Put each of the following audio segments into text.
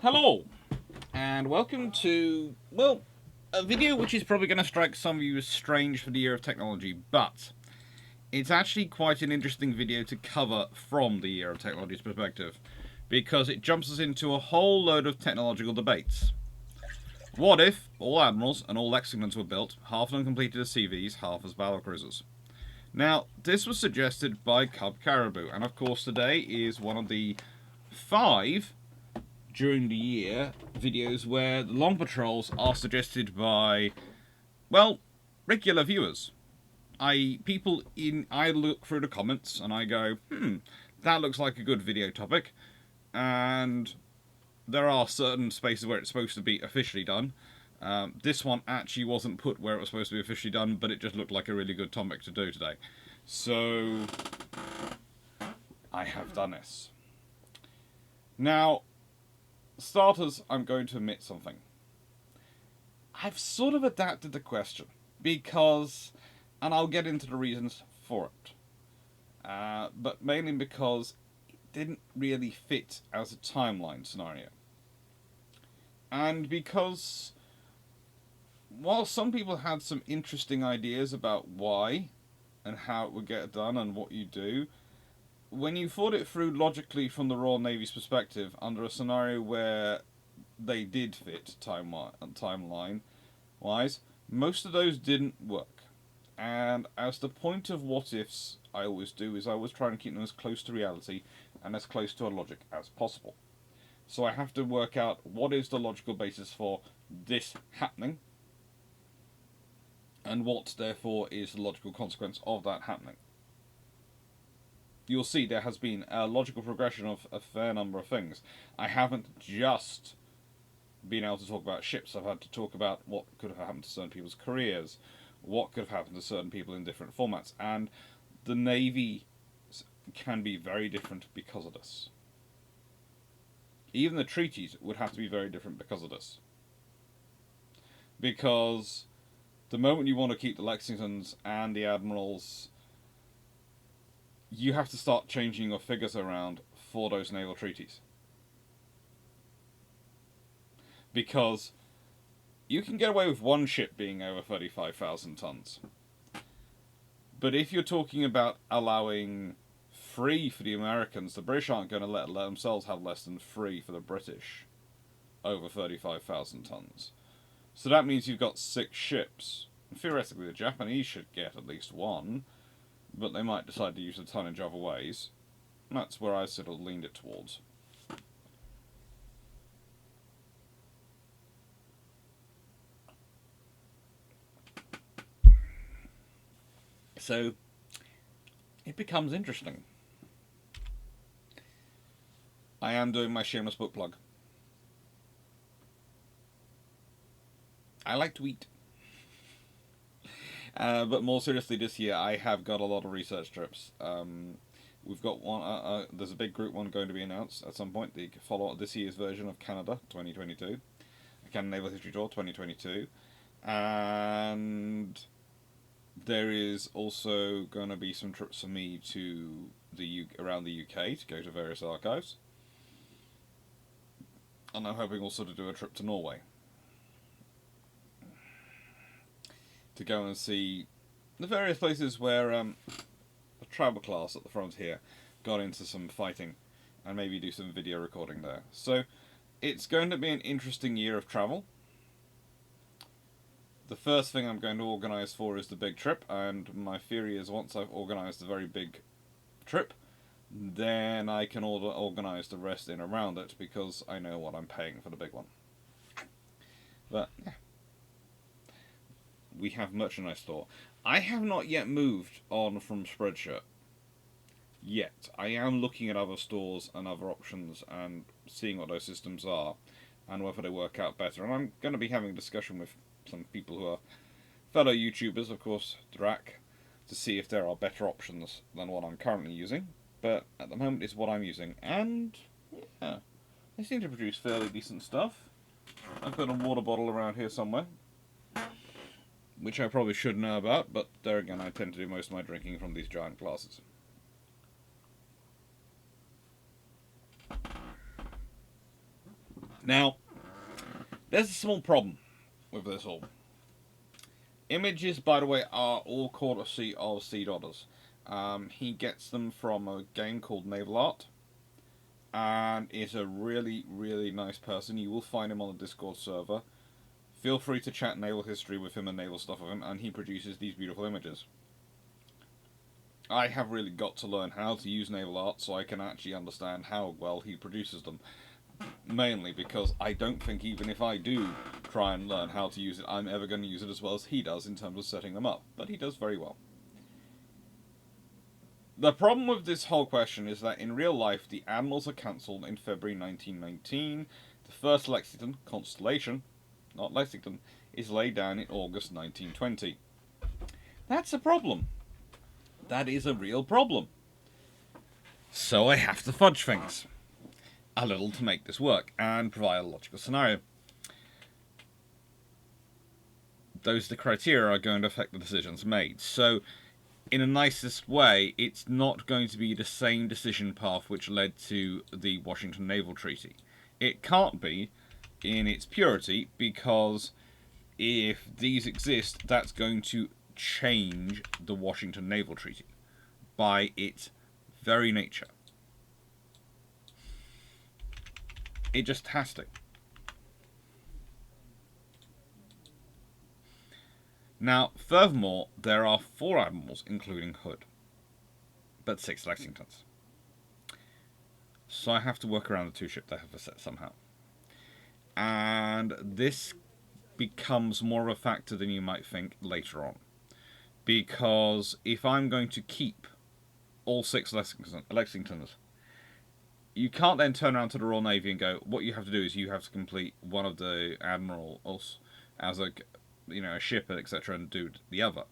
Hello, and welcome to, well, a video which is probably going to strike some of you as strange for the year of technology, but it's actually quite an interesting video to cover from the year of technology's perspective, because it jumps us into a whole load of technological debates. What if all Admirals and all Lexingtons were built, half of them completed as CVs, half as battlecruisers? Now, this was suggested by Cub Caribou, and of course today is one of the 5 during the year videos where the long patrols are suggested by, well, regular viewers. I look through the comments and I go, that looks like a good video topic, and there are certain spaces where it's supposed to be officially done. This one actually wasn't put where it was supposed to be officially done, but it just looked like a really good topic to do today. So I have done this. Now, starters, I'm going to admit something. I've sort of adapted the question because, and I'll get into the reasons for it, but mainly because it didn't really fit as a timeline scenario. And because, while some people had some interesting ideas about why and how it would get done and what you do, when you thought it through logically from the Royal Navy's perspective, under a scenario where they did fit timeline-wise, most of those didn't work. And as the point of what-ifs I always do is I always try and keep them as close to reality and as close to a logic as possible. So I have to work out what is the logical basis for this happening, and what, therefore, is the logical consequence of that happening. You'll see there has been a logical progression of a fair number of things. I haven't just been able to talk about ships. I've had to talk about what could have happened to certain people's careers, what could have happened to certain people in different formats, and the Navy can be very different because of this. Even the treaties would have to be very different because of this. Because the moment you want to keep the Lexingtons and the Admirals, you have to start changing your figures around for those naval treaties. Because you can get away with one ship being over 35,000 tons. But if you're talking about allowing free for the Americans, the British aren't going to let themselves have less than free for the British over 35,000 tons. So that means you've got 6 ships. Theoretically, the Japanese should get at least 1, but they might decide to use the tonnage other ways. And that's where I sort of leaned it towards. So it becomes interesting. I am doing my shameless book plug. I like to eat. But more seriously, this year I have got a lot of research trips. We've got one. There's a big group one going to be announced at some point. The follow-up this year's version of Canada 2022, Canada Naval History Tour 2022, and there is also going to be some trips for me to around the UK to go to various archives, and I'm hoping also to do a trip to Norway to go and see the various places where a travel class at the frontier got into some fighting, and maybe do some video recording there. So it's going to be an interesting year of travel. The first thing I'm going to organise for is the big trip, and my theory is once I've organised the very big trip, then I can organise the rest in around it, because I know what I'm paying for the big one. But yeah, we have merchandise store. I have not yet moved on from Spreadshirt. Yet. I am looking at other stores and other options and seeing what those systems are and whether they work out better. And I'm going to be having a discussion with some people who are fellow YouTubers, of course, Drac, to see if there are better options than what I'm currently using. But at the moment it's what I'm using. And yeah, they seem to produce fairly decent stuff. I've got a water bottle around here somewhere, which I probably should know about, but there again, I tend to do most of my drinking from these giant glasses. Now, there's a small problem with this all. Images, by the way, are all courtesy of C. Dodders. He gets them from a game called Naval Art, and is a really, really nice person. You will find him on the Discord server. Feel free to chat naval history with him and naval stuff with him, and he produces these beautiful images. I have really got to learn how to use naval art so I can actually understand how well he produces them. Mainly because I don't think even if I do try and learn how to use it, I'm ever going to use it as well as he does in terms of setting them up. But he does very well. The problem with this whole question is that in real life, the Admirals are cancelled in February 1919. The first Lexington, Constellation, not Lexington, is laid down in August 1920. That's a problem. That is a real problem. So I have to fudge things a little to make this work and provide a logical scenario. Those the criteria are going to affect the decisions made. So, in the nicest way, it's not going to be the same decision path which led to the Washington Naval Treaty. It can't be in its purity, because if these exist, that's going to change the Washington Naval Treaty by its very nature. It just has to. Now, furthermore, there are 4 admirals, including Hood, but 6 Lexingtons. So I have to work around the 2 ship deficit somehow. And this becomes more of a factor than you might think later on. Because if I'm going to keep all 6 Lexingtons, you can't then turn around to the Royal Navy and go, what you have to do is you have to complete one of the admirals as a ship, etc., and do the other.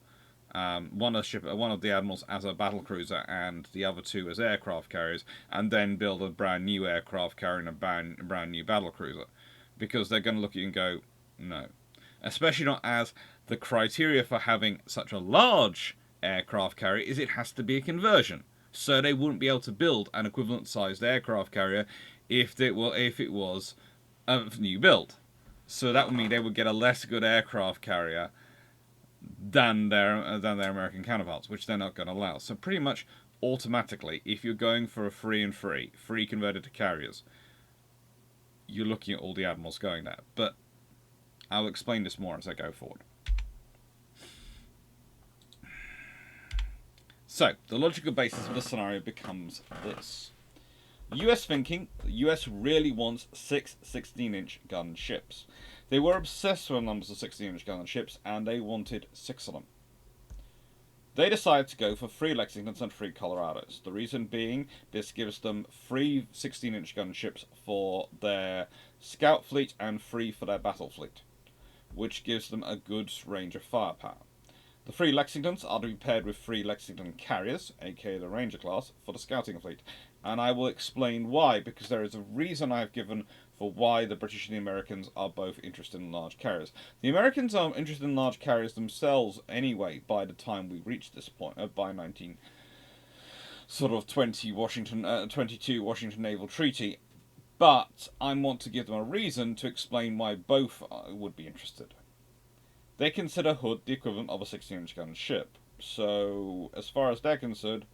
One of the admirals as a battle cruiser, and the other 2 as aircraft carriers, and then build a brand new aircraft carrier and a brand new battle cruiser, because they're going to look at you and go, no. Especially not as the criteria for having such a large aircraft carrier is it has to be a conversion. So they wouldn't be able to build an equivalent-sized aircraft carrier if it was a new build. So that would mean they would get a less good aircraft carrier than their American counterparts, which they're not going to allow. So pretty much automatically, if you're going for a free converted to carriers, you're looking at all the admirals going there. But I'll explain this more as I go forward. So, the logical basis of the scenario becomes this. US thinking, the US really wants 6 16-inch gun ships. They were obsessed with numbers of 16-inch gun ships, and they wanted 6 of them. They decided to go for 3 Lexingtons and 3 Colorados. The reason being, this gives them 3 16-inch gun ships for their scout fleet and 3 for their battle fleet, which gives them a good range of firepower. The 3 Lexingtons are to be paired with 3 Lexington carriers, aka the Ranger class, for the scouting fleet. And I will explain why, because there is a reason I have given for why the British and the Americans are both interested in large carriers. The Americans are interested in large carriers themselves anyway by the time we reach this point, by 22 Washington Naval Treaty. But I want to give them a reason to explain why both would be interested. They consider Hood the equivalent of a 16-inch gun ship. So, as far as they're concerned,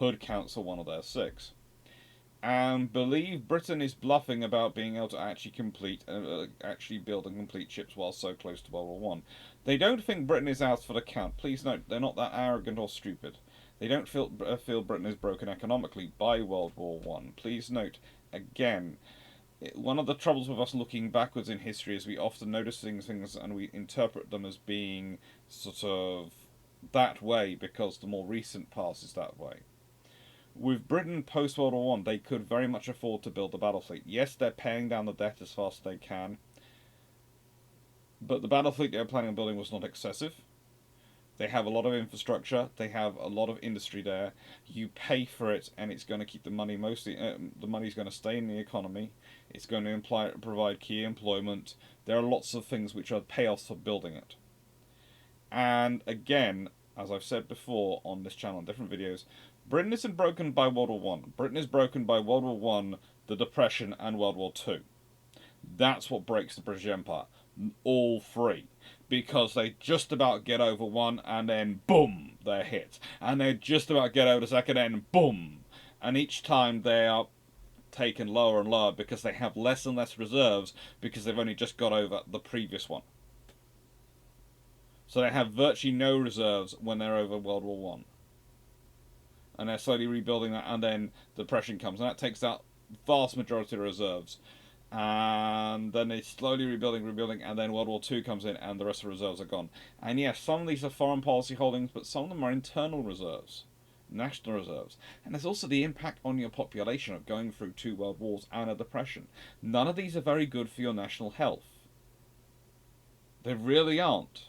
Hood counts for one of their 6. And believe Britain is bluffing about being able to actually build and complete ships while so close to World War One. They don't think Britain is out for the count. Please note, they're not that arrogant or stupid. They don't feel Britain is broken economically by World War One. Please note, again, one of the troubles with us looking backwards in history is we often notice things and we interpret them as being sort of that way because the more recent past is that way. With Britain post-World War One, they could very much afford to build a battle fleet. Yes, they're paying down the debt as fast as they can, but the battle fleet they were planning on building was not excessive. They have a lot of infrastructure. They have a lot of industry there. You pay for it, and it's going to keep the money mostly. The money's going to stay in the economy. It's going to provide key employment. There are lots of things which are payoffs for building it. And again, as I've said before on this channel in different videos, Britain isn't broken by World War One. Britain is broken by World War One, the Depression, and World War Two. That's what breaks the British Empire. All three. Because they just about get over one, and then boom, they're hit. And they just about get over the second, and boom. And each time they are taken lower and lower because they have less and less reserves because they've only just got over the previous one. So they have virtually no reserves when they're over World War One. And they're slowly rebuilding that, and then the depression comes, and that takes out vast majority of reserves. And then they're slowly rebuilding, and then World War Two comes in, and the rest of the reserves are gone. And yes, some of these are foreign policy holdings, but some of them are internal reserves, national reserves. And there's also the impact on your population of going through 2 world wars and a depression. None of these are very good for your national health. They really aren't.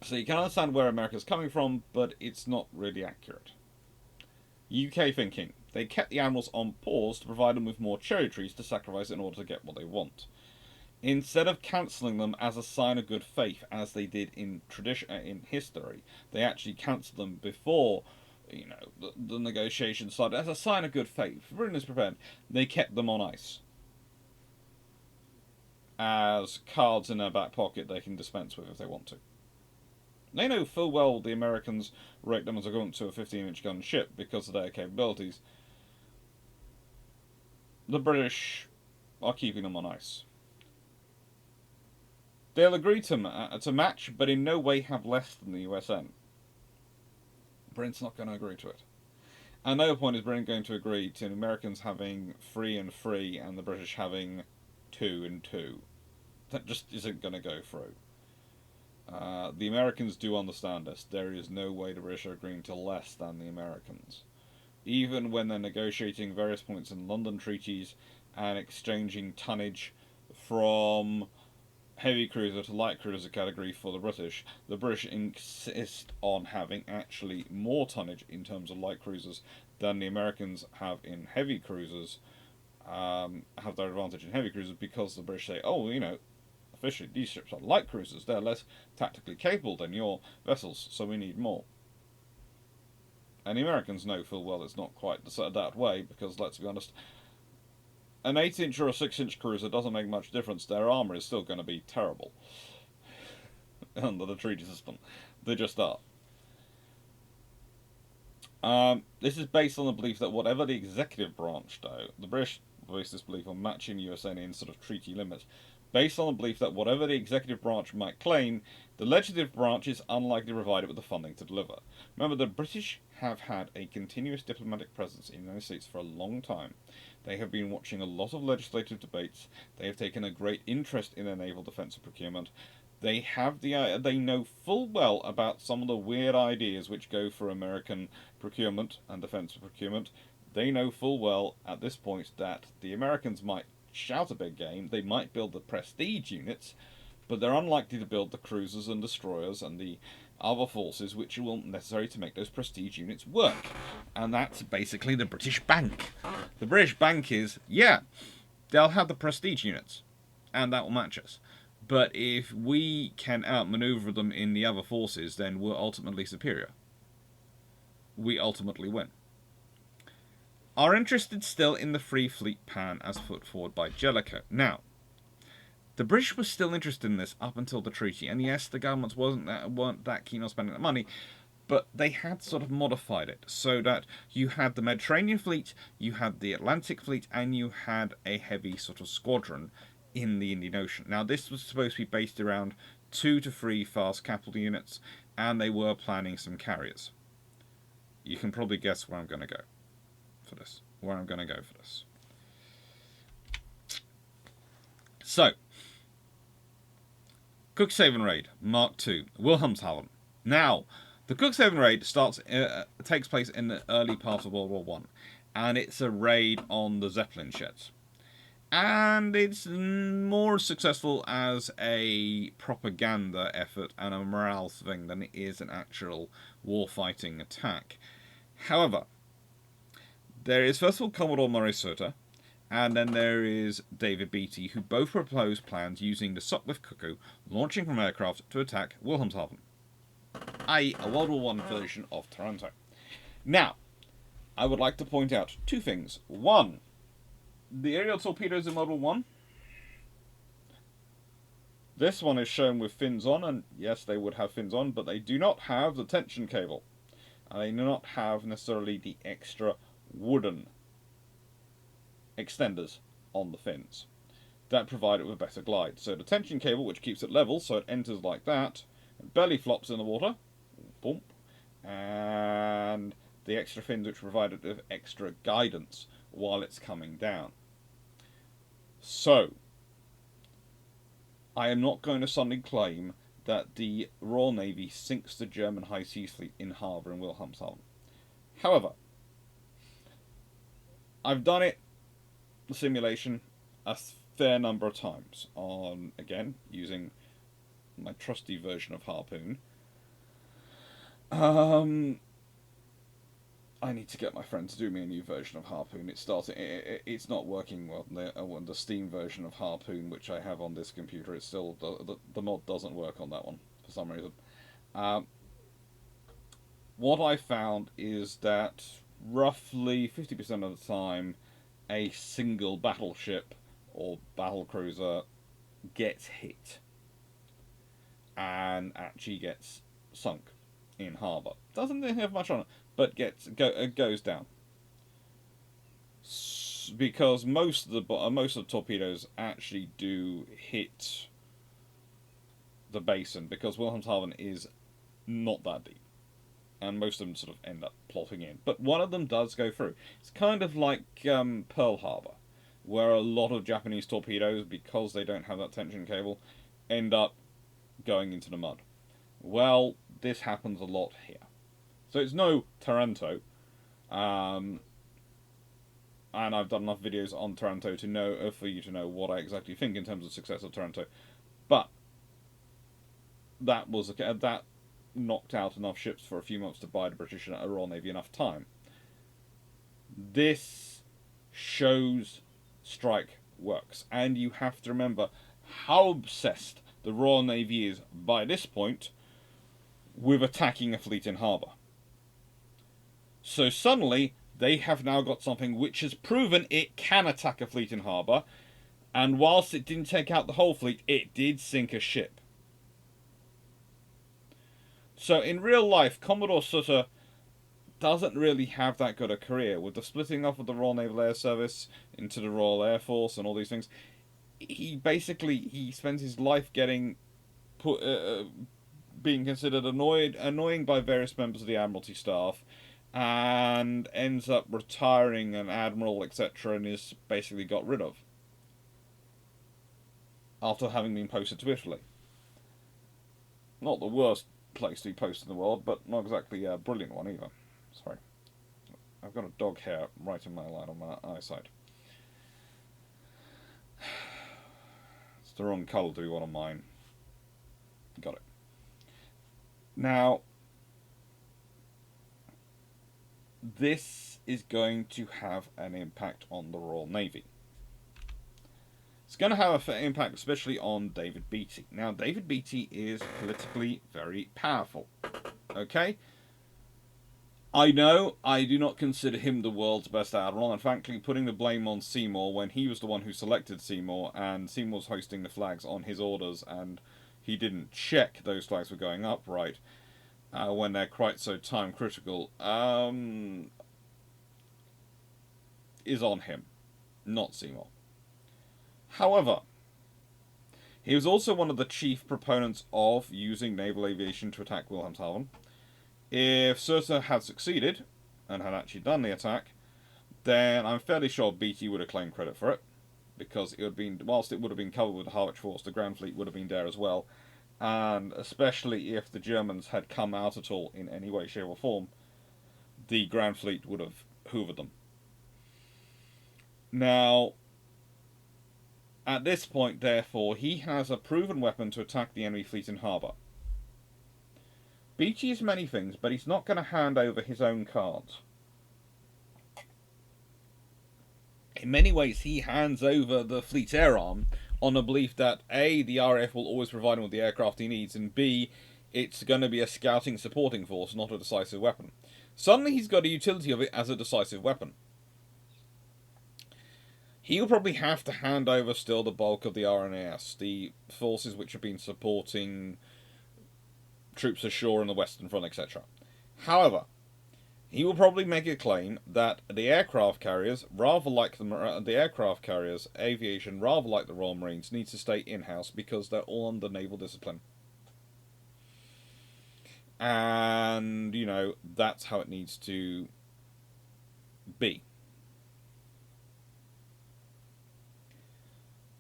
So you can understand where America's coming from, but it's not really accurate. UK thinking. They kept the Admirals on pause to provide them with more cherry trees to sacrifice in order to get what they want. Instead of cancelling them as a sign of good faith, as they did in history, they actually cancelled them before, the negotiations started. As a sign of good faith, readiness prepared, they kept them on ice. As cards in their back pocket they can dispense with if they want to. They know full well the Americans rate them as equivalent to a 15-inch gun ship because of their capabilities. The British are keeping them on ice. They'll agree to match, but in no way have less than the USN. Britain's not going to agree to it. At no point is Britain going to agree to the Americans having 3 and 3 and the British having 2 and 2. That just isn't going to go through. The Americans do understand this. There is no way the British are agreeing to less than the Americans. Even when they're negotiating various points in London treaties and exchanging tonnage from heavy cruiser to light cruiser category for the British insist on having actually more tonnage in terms of light cruisers than the Americans have in heavy cruisers, have their advantage in heavy cruisers because the British say, officially these ships are light cruisers, they're less tactically capable than your vessels, so we need more. And the Americans know full well it's not quite that way, because let's be honest, an 8-inch or a 6-inch cruiser doesn't make much difference. Their armour is still going to be terrible under the treaty system. They just are. This is based on the belief that whatever the executive branch do, the British base this belief on matching the USA in sort of treaty limits, based on the belief that whatever the executive branch might claim, the legislative branch is unlikely to provide it with the funding to deliver. Remember, the British have had a continuous diplomatic presence in the United States for a long time. They have been watching a lot of legislative debates. They have taken a great interest in their naval defence and procurement. They know full well about some of the weird ideas which go for American procurement and defence procurement. They know full well at this point that the Americans might shout a big game, they might build the prestige units, but they're unlikely to build the cruisers and destroyers and the other forces which will necessary to make those prestige units work. And that's basically the British Bank. The British Bank is, they'll have the prestige units, and that will match us. But if we can outmaneuver them in the other forces, then we're ultimately superior. We ultimately win. Are interested still in the Free Fleet plan as put forward by Jellicoe. Now, the British were still interested in this up until the treaty, and yes, the governments weren't that keen on spending that money, but they had sort of modified it so that you had the Mediterranean Fleet, you had the Atlantic Fleet, and you had a heavy sort of squadron in the Indian Ocean. Now, this was supposed to be based around 2 to 3 fast capital units, and they were planning some carriers. You can probably guess where I'm going to go for this. So, Cuxhaven Raid, Mark II, Wilhelmshaven. Now, the Cuxhaven Raid takes place in the early part of World War One, and it's a raid on the Zeppelin sheds. And it's more successful as a propaganda effort and a morale thing than it is an actual war-fighting attack. However, there is first of all Commodore Murray Sutter, and then there is David Beatty, who both propose plans using the Sopwith Cuckoo launching from aircraft to attack Wilhelmshaven, i.e. a World War I version of Toronto. Now, I would like to point out two things. One, the aerial torpedoes in Model 1, this one is shown with fins on, and yes, they would have fins on, but they do not have the tension cable. And they do not have necessarily the extra wooden extenders on the fins that provide it with better glide. So the tension cable, which keeps it level, so it enters like that, and belly flops in the water, boom, and the extra fins which provide it with extra guidance while it's coming down. So, I am not going to suddenly claim that the Royal Navy sinks the German High Seas Fleet in harbour in Wilhelmshaven. However, I've done it, the simulation, a fair number of times on, again, using my trusty version of Harpoon. I need to get my friend to do me a new version of Harpoon. It's not working well. The Steam version of Harpoon, which I have on this computer, it's still the mod doesn't work on that one for some reason. What I found is that roughly 50% of the time, a single battleship or battlecruiser gets hit and actually gets sunk in harbour. Doesn't have much on it, but goes down. Because most of the torpedoes actually do hit the basin, because Wilhelmshaven is not that deep, and most of them sort of end up plotting in. But one of them does go through. It's kind of like Pearl Harbor, where a lot of Japanese torpedoes, because they don't have that tension cable, end up going into the mud. Well, this happens a lot here. So it's no Taranto, and I've done enough videos on Taranto to know for you to know what I exactly think in terms of success of Taranto. But that knocked out enough ships for a few months to buy the British and Royal Navy enough time. This shows strike works, and you have to remember how obsessed the Royal Navy is by this point with attacking a fleet in harbour. So suddenly, they have now got something which has proven it can attack a fleet in harbour, and whilst it didn't take out the whole fleet, it did sink a ship. So in real life, Commodore Sutter doesn't really have that good a career. With the splitting off of the Royal Naval Air Service into the Royal Air Force and all these things, he spends his life getting being considered annoying by various members of the Admiralty staff, and ends up retiring an admiral, etc., and is basically got rid of after having been posted to Italy. Not the worst place to be posted in the world, but not exactly a brilliant one either. Sorry. I've got a dog hair right in my line on my eyesight. It's the wrong colour to be one of mine. Got it. Now, this is going to have an impact on the Royal Navy. It's going to have an impact especially on David Beatty. Now, David Beatty is politically very powerful. Okay? I know I do not consider him the world's best admiral, and frankly, putting the blame on Seymour when he was the one who selected Seymour, and Seymour was hoisting the flags on his orders, and he didn't check those flags were going up right when they're quite so time critical, is on him, not Seymour. However, he was also one of the chief proponents of using naval aviation to attack Wilhelmshaven. If Sutter had succeeded, and had actually done the attack, then I'm fairly sure Beatty would have claimed credit for it, because it would have been, whilst it would have been covered with the Harwich Force, the Grand Fleet would have been there as well, and especially if the Germans had come out at all in any way, shape or form, the Grand Fleet would have hoovered them. Now, at this point, therefore, he has a proven weapon to attack the enemy fleet in harbour. Beatty is many things, but he's not going to hand over his own cards. In many ways, he hands over the fleet's air arm on the belief that A, the RAF will always provide him with the aircraft he needs, and B, it's going to be a scouting supporting force, not a decisive weapon. Suddenly he's got a utility of it as a decisive weapon. He'll probably have to hand over still the bulk of the RNAS, the forces which have been supporting troops ashore on the Western Front, etc. However, he will probably make a claim that the aircraft carriers, rather like the aircraft carriers, aviation, rather like the Royal Marines, needs to stay in-house because they're all under naval discipline. And, you know, that's how it needs to be.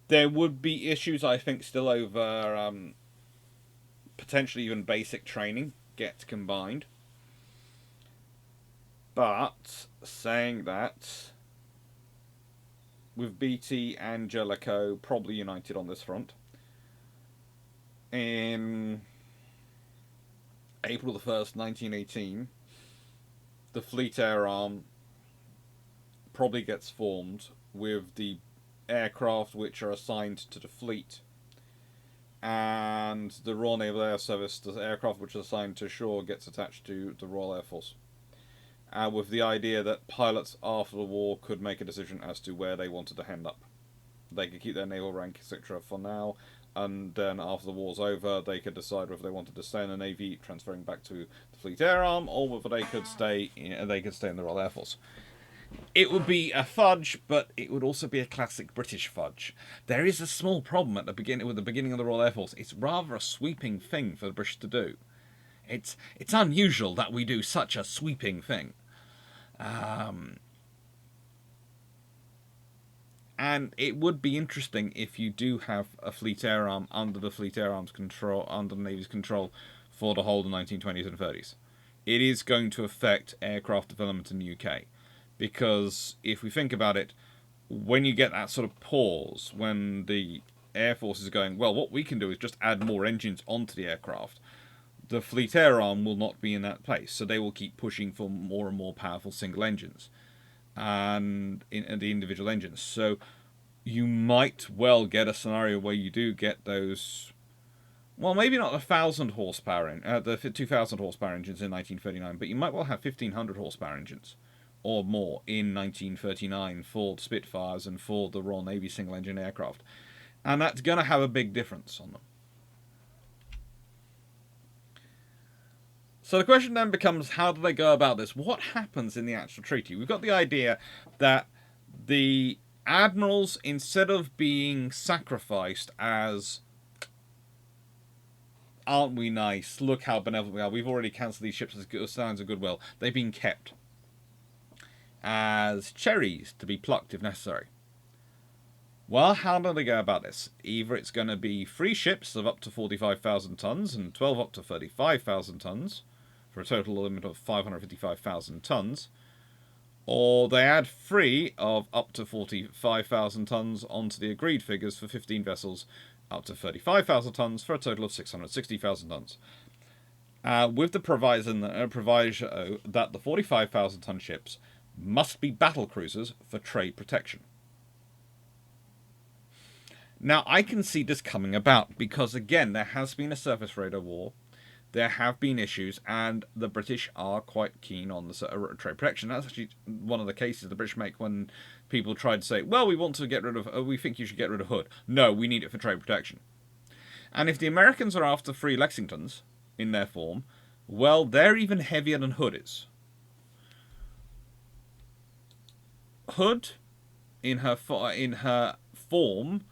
There would be issues, I think, still over potentially even basic training gets combined. But saying that, with BT and Jellicoe probably united on this front, in April the 1st, 1918, the Fleet Air Arm probably gets formed with the aircraft which are assigned to the fleet, and the Royal Naval Air Service, the aircraft which is assigned to shore, gets attached to the Royal Air Force. With the idea that pilots after the war could make a decision as to where they wanted to end up. They could keep their naval rank, etc. for now, and then after the war's over, they could decide whether they wanted to stay in the Navy, transferring back to the Fleet Air Arm, or whether they could stay in the Royal Air Force. It would be a fudge, but it would also be a classic British fudge. There is a small problem at the beginning with the beginning of the Royal Air Force. It's rather a sweeping thing for the British to do. It's unusual that we do such a sweeping thing. And it would be interesting if you do have a Fleet Air Arm under the Fleet Air Arm's control, under the Navy's control, for the whole of the 1920s and 30s. It is going to affect aircraft development in the UK. Because if we think about it, when you get that sort of pause, when the Air Force is going, well, what we can do is just add more engines onto the aircraft, the Fleet Air Arm will not be in that place. So they will keep pushing for more and more powerful single engines and in the individual engines. So you might well get a scenario where you do get those, well, maybe not the 1,000 horsepower, the 2,000 horsepower engines in 1939, but you might well have 1,500 horsepower engines or more in 1939 for the Spitfires and for the Royal Navy single engine aircraft. And that's going to have a big difference on them. So the question then becomes, how do they go about this? What happens in the actual treaty? We've got the idea that the admirals, instead of being sacrificed as, aren't we nice, look how benevolent we are, we've already cancelled these ships as signs of goodwill, they've been kept as cherries to be plucked if necessary. Well, how do they go about this? Either it's going to be 3 ships of up to 45,000 tons and 12 up to 35,000 tons, for a total limit of 555,000 tons, or they add 3 of up to 45,000 tons onto the agreed figures for 15 vessels up to 35,000 tons for a total of 660,000 tons. With the proviso that the 45,000 ton ships must be battle cruisers for trade protection. Now, I can see this coming about because, again, there has been a surface radar war. There have been issues, and the British are quite keen on the trade protection. That's actually one of the cases the British make when people try to say, well, we want to get rid of, we think you should get rid of Hood. No, we need it for trade protection. And if the Americans are after 3 Lexingtons in their form, well, they're even heavier than Hood is. Hood, in her form,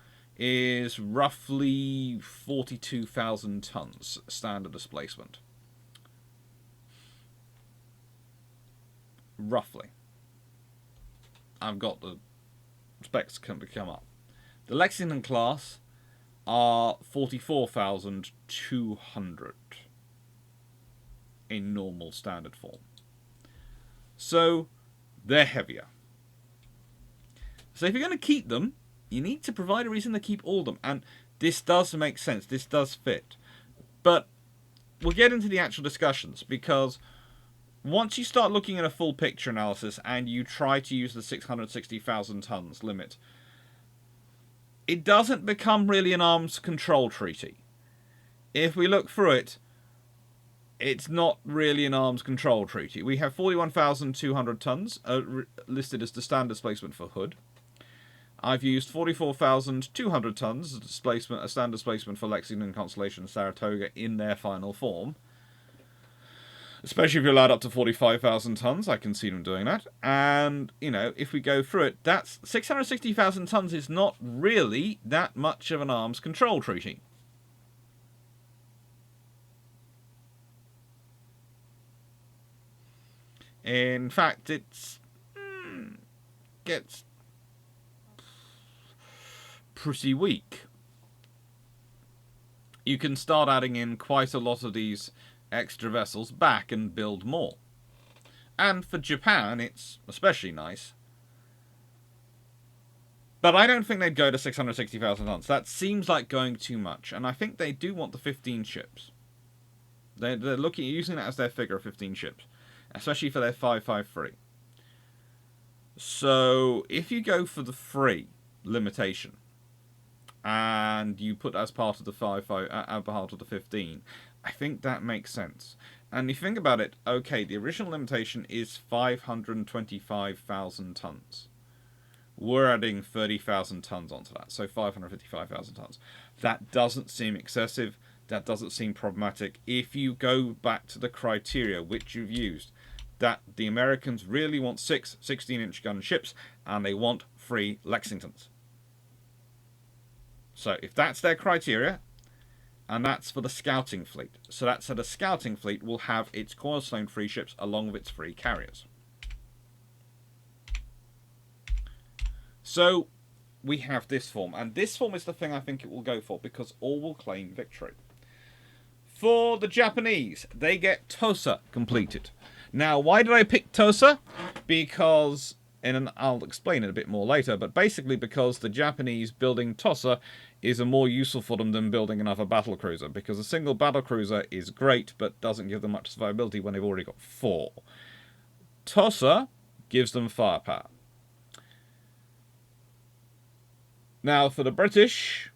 is roughly 42,000 tons standard displacement. Roughly. I've got the specs come up. The Lexington class are 44,200 in normal standard form. So they're heavier. So if you're going to keep them, you need to provide a reason to keep all of them. And this does make sense. This does fit. But we'll get into the actual discussions, because once you start looking at a full picture analysis and you try to use the 660,000 tons limit, it doesn't become really an arms control treaty. If we look through it, it's not really an arms control treaty. We have 41,200 tons listed as the standard displacement for Hood. I've used 44,200 tons as a standard displacement for Lexington, Constellation, and Saratoga in their final form. Especially if you're allowed up to 45,000 tons, I can see them doing that. And, you know, if we go through it, that's 660,000 tons is not really that much of an arms control treaty. In fact, gets pretty weak. You can start adding in quite a lot of these extra vessels back and build more. And for Japan, it's especially nice. But I don't think they'd go to 660,000 tons. That seems like going too much. And I think they do want the 15 ships. They're using that as their figure of 15 ships. Especially for their 553. So, if you go for the free limitation, and you put as part of the part of the 15, I think that makes sense. And if you think about it, okay, the original limitation is 525,000 tons. We're adding 30,000 tons onto that, so 555,000 tons. That doesn't seem excessive. That doesn't seem problematic. If you go back to the criteria which you've used, that the Americans really want 6 16-inch gun ships, and they want 3 Lexingtons. So if that's their criteria, and that's for the scouting fleet. So that's so the scouting fleet will have its cornerstone 3 ships along with its 3 carriers. So we have this form, and this form is the thing I think it will go for, because all will claim victory. For the Japanese, they get Tosa completed. Now, why did I pick Tosa? Because, I'll explain it a bit more later, but basically because the Japanese building Tosa is more useful for them than building another battlecruiser, because a single battlecruiser is great, but doesn't give them much survivability when they've already got 4. Tosa gives them firepower. Now, for the British,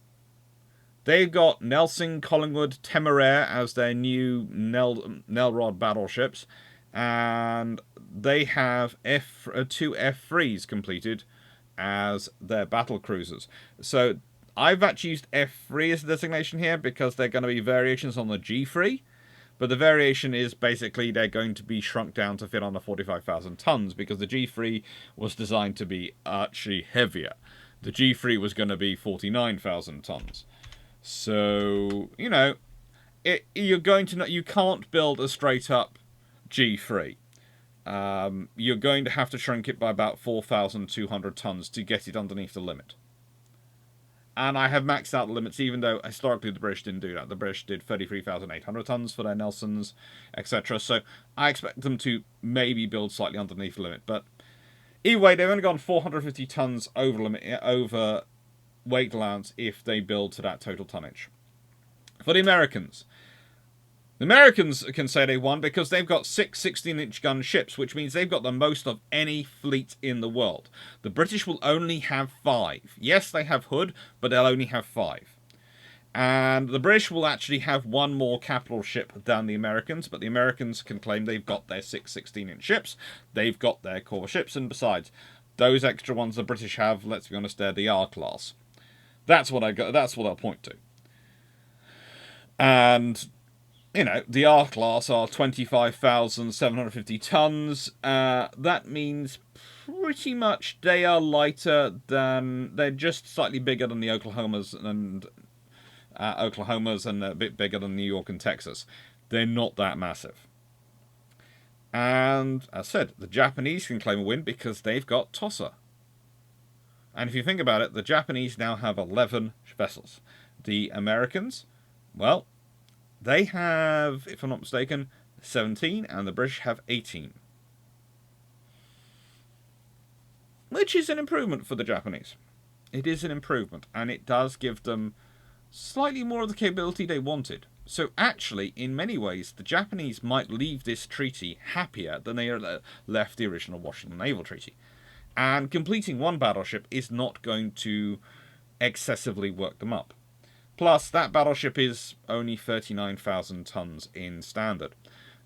they've got Nelson, Collingwood, Temeraire as their new Nelrod battleships, and they have 2 F3s completed as their battle cruisers. So I've actually used F3 as a designation here because they're going to be variations on the G3, but the variation is basically they're going to be shrunk down to fit on the 45,000 tons because the G3 was designed to be actually heavier. The G3 was going to be 49,000 tons. So, you know, you can't build a straight up G3. You're going to have to shrink it by about 4,200 tons to get it underneath the limit. And I have maxed out the limits, even though historically the British didn't do that. The British did 33,800 tons for their Nelsons, etc. So I expect them to maybe build slightly underneath the limit. But either way, they've only gone 450 tons over limit, over weight allowance if they build to that total tonnage. For the Americans can say they won because they've got 6 16-inch gun ships, which means they've got the most of any fleet in the world. The British will only have 5. Yes, they have Hood, but they'll only have 5. And the British will actually have 1 more capital ship than the Americans, but the Americans can claim they've got their 6 16-inch ships, they've got their core ships, and besides, those extra ones the British have, let's be honest, they're the R-class. That's what I'll point to. And you know, the R-class are 25,750 tons. That means pretty much they are lighter than... They're just slightly bigger than the Oklahomas and a bit bigger than New York and Texas. They're not that massive. And, as I said, the Japanese can claim a win because they've got Tosa. And if you think about it, the Japanese now have 11 vessels. The Americans, well, they have, if I'm not mistaken, 17, and the British have 18. Which is an improvement for the Japanese. It is an improvement, and it does give them slightly more of the capability they wanted. So actually, in many ways, the Japanese might leave this treaty happier than they left the original Washington Naval Treaty. And completing 1 battleship is not going to excessively work them up. Plus, that battleship is only 39,000 tons in standard.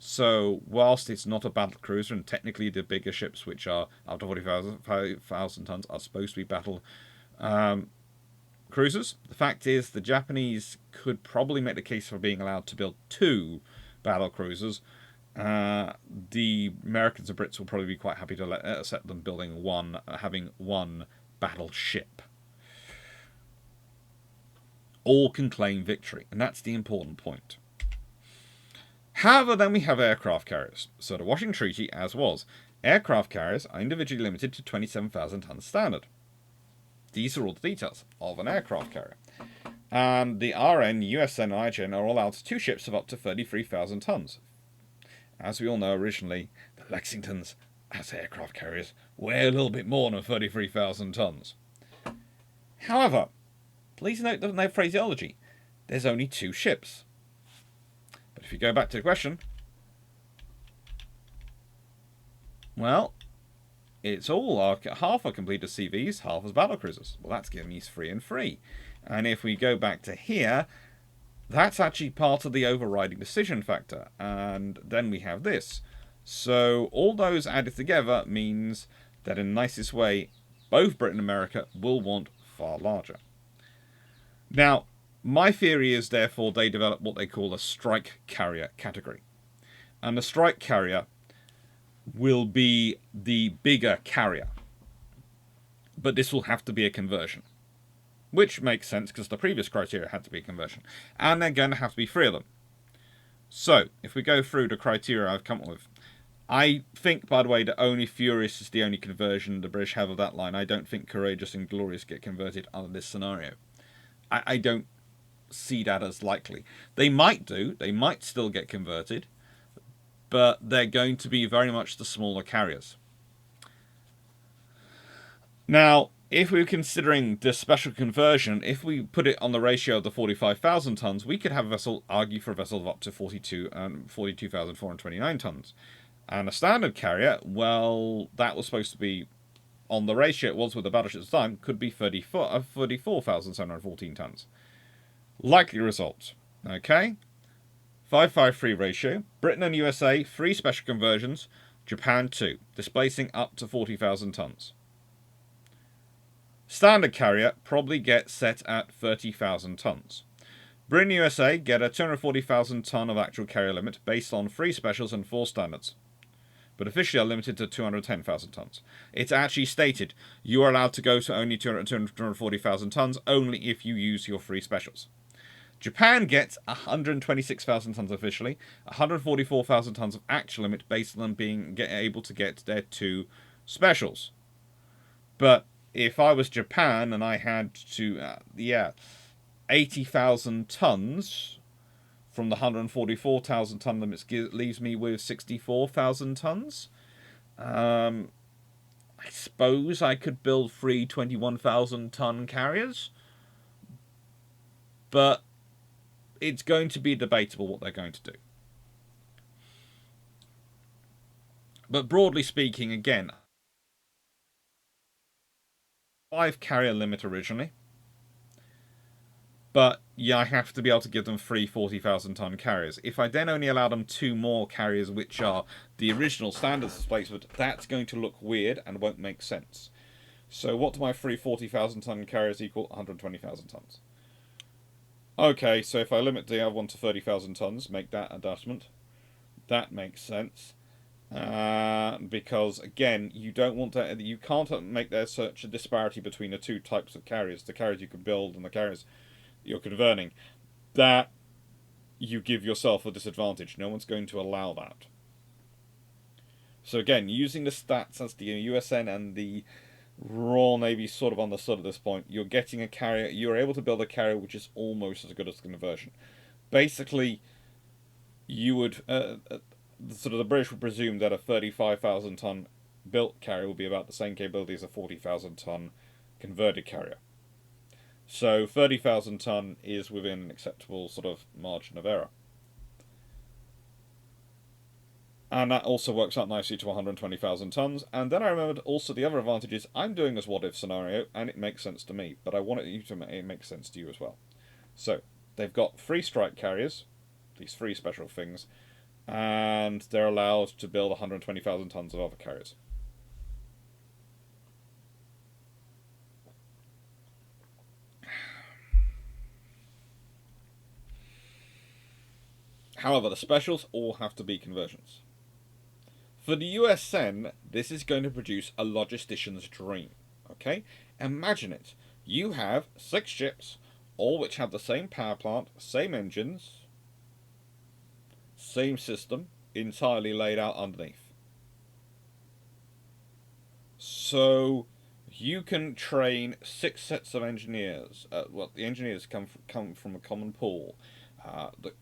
So whilst it's not a battle cruiser, and technically the bigger ships, which are up to 40,000 tons, are supposed to be battle cruisers, the fact is the Japanese could probably make the case for being allowed to build 2 battle cruisers. The Americans and Brits will probably be quite happy to accept them building having 1 battleship. All can claim victory, and that's the important point. However, then we have aircraft carriers. So the Washington Treaty, as was, aircraft carriers are individually limited to 27,000 tons standard. These are all the details of an aircraft carrier. And the RN, USN, and IGN are all allowed to 2 ships of up to 33,000 tons. As we all know, originally, the Lexingtons, as aircraft carriers, weigh a little bit more than 33,000 tons. However, please note that in their phraseology, there's only 2 ships. But if you go back to the question, well, it's all half are completed as CVs, half as battlecruisers. Well, that's giving me 3 and 3. And if we go back to here, that's actually part of the overriding decision factor. And then we have this. So all those added together means that in the nicest way, both Britain and America will want far larger. Now, my theory is, therefore, they develop what they call a strike carrier category. And the strike carrier will be the bigger carrier. But this will have to be a conversion. Which makes sense, because the previous criteria had to be a conversion. And they're going to have to be 3 of them. So, if we go through the criteria I've come up with, I think, by the way, that only Furious is the only conversion the British have of that line. I don't think Courageous and Glorious get converted under this scenario. I don't see that as likely. They might do. They might still get converted. But they're going to be very much the smaller carriers. Now, if we were considering the special conversion, if we put it on the ratio of the 45,000 tons, we could have a vessel, argue for a vessel of up to 42,429 tons. And a standard carrier, well, that was supposed to be, on the ratio it was with the battleships at the time, could be 34,714 tons. Likely result. Okay? 553 ratio. Britain and USA, 3 special conversions. Japan, 2. Displacing up to 40,000 tons. Standard carrier probably gets set at 30,000 tons. Britain and USA get a 240,000 ton of actual carrier limit based on 3 specials and 4 standards, but officially are limited to 210,000 tons. It's actually stated you are allowed to go to only 240,000 tons only if you use your 3 specials. Japan gets 126,000 tons officially, 144,000 tons of actual limit based on them being able to get their 2 specials. But if I was Japan and I had to, 80,000 tons from the 144,000 ton limits leaves me with 64,000 tons. I suppose I could build 3 21,000 ton carriers, but it's going to be debatable what they're going to do. But broadly speaking, again, 5 carrier limit originally. But yeah, I have to be able to give them 3 40,000 ton carriers. If I then only allow them 2 more carriers, which are the original standards displacement, that's going to look weird and won't make sense. So what do my 3 40,000 ton carriers equal? 120,000 tons. Okay, so if I limit the other one to 30,000 tons, make that adjustment. That makes sense. Because again, you don't want to, you can't make there such a disparity between the 2 types of carriers, the carriers you can build and the carriers you're converting, that you give yourself a disadvantage. No one's going to allow that. So again, using the stats as the USN and the Royal Navy sort of understood at this point, you're getting a carrier, you're able to build a carrier which is almost as good as the conversion. Basically, you would sort of the British would presume that a 35,000 ton built carrier will be about the same capability as a 40,000 ton converted carrier. So 30,000 ton is within an acceptable sort of margin of error. And that also works out nicely to 120,000 tons. And then I remembered also the other advantage is I'm doing this what if scenario and it makes sense to me, but I want it to make sense to you as well. So they've got 3 strike carriers, these 3 special things. and they're allowed to build 120,000 tons of other carriers. However, the specials all have to be conversions. For the USN, this is going to produce a logistician's dream. Okay? Imagine it. You have 6 ships, all which have the same power plant, same engines, same system, entirely laid out underneath. So you can train 6 sets of engineers. Well, the engineers come from a common pool.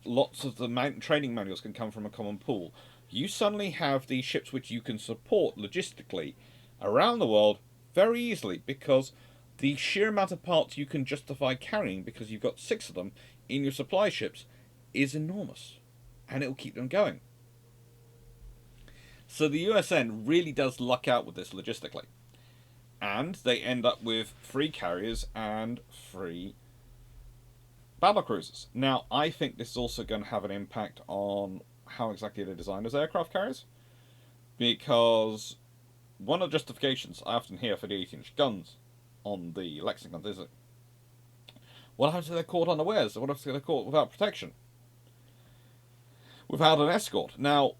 Lots of the training manuals can come from a common pool. You suddenly have these ships which you can support logistically around the world very easily, because the sheer amount of parts you can justify carrying, because you've got 6 of them in your supply ships, is enormous, and it will keep them going. So the USN really does luck out with this logistically, and they end up with 3 carriers and 3 battlecruisers. Now, I think this is also going to have an impact on how exactly they're designed as aircraft carriers, because one of the justifications I often hear for the 8-inch guns on the Lexingtons is it, what happens if they're caught unawares? What if they're caught without protection? Without an escort? Now,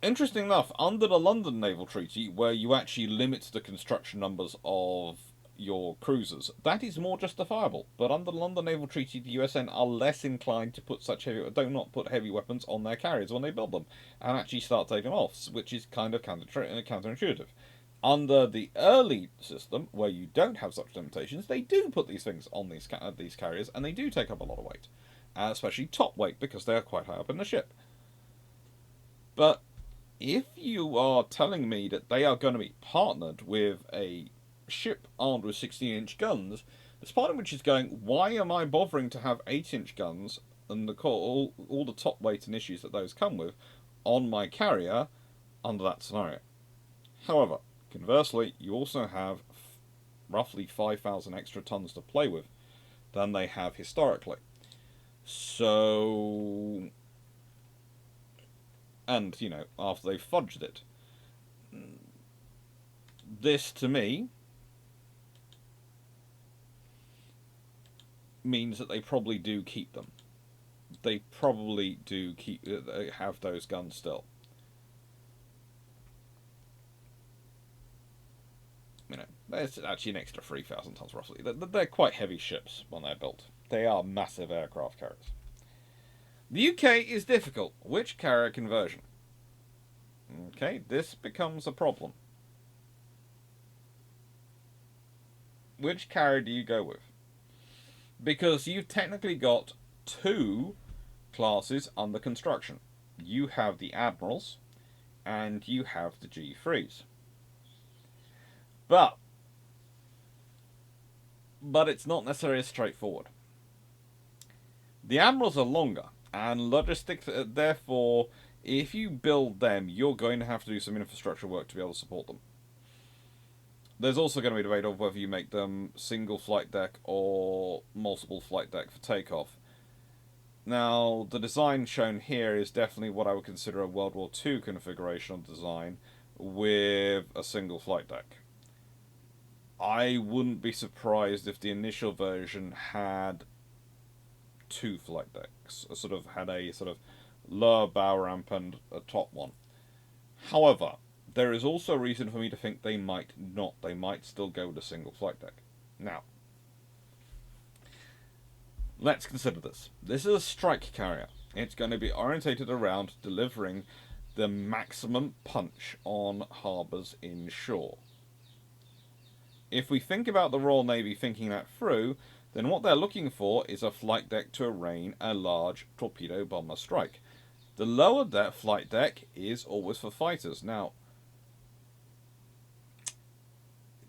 interesting enough, under the London Naval Treaty, where you actually limit the construction numbers of your cruisers, that is more justifiable. But under the London Naval Treaty, the USN are less inclined to put do not put heavy weapons on their carriers when they build them, and actually start taking them off, which is kind of counterintuitive. Under the early system, where you don't have such limitations, they do put these things on these carriers, and they do take up a lot of weight, especially top weight, because they are quite high up in the ship. But if you are telling me that they are going to be partnered with a ship armed with 16-inch guns, there's part of which is going, why am I bothering to have 8-inch guns and all the top weight and issues that those come with on my carrier under that scenario? However, conversely, you also have roughly 5,000 extra tons to play with than they have historically. So, and, after they've fudged it, this, to me, means that they probably do keep them. They probably do have those guns still. There's actually an extra 3,000 tons roughly. They're quite heavy ships when they're built. They are massive aircraft carriers. The UK is difficult. Which carrier conversion? Okay, this becomes a problem. Which carrier do you go with? Because you've technically got 2 classes under construction. You have the Admirals, and you have the G3s. But it's not necessarily as straightforward. The Admirals are longer, and logistics, therefore, if you build them, you're going to have to do some infrastructure work to be able to support them. There's also going to be a debate of whether you make them single flight deck or multiple flight deck for takeoff. Now, the design shown here is definitely what I would consider a World War II configuration of design with a single flight deck. I wouldn't be surprised if the initial version had 2 flight decks, had a lower bow ramp and a top one. However, there is also a reason for me to think they might not. They might still go with a single flight deck. Now, let's consider this. This is a strike carrier. It's going to be orientated around delivering the maximum punch on harbours inshore. If we think about the Royal Navy thinking that through, then what they're looking for is a flight deck to arraign a large torpedo bomber strike. The lower deck flight deck is always for fighters. Now,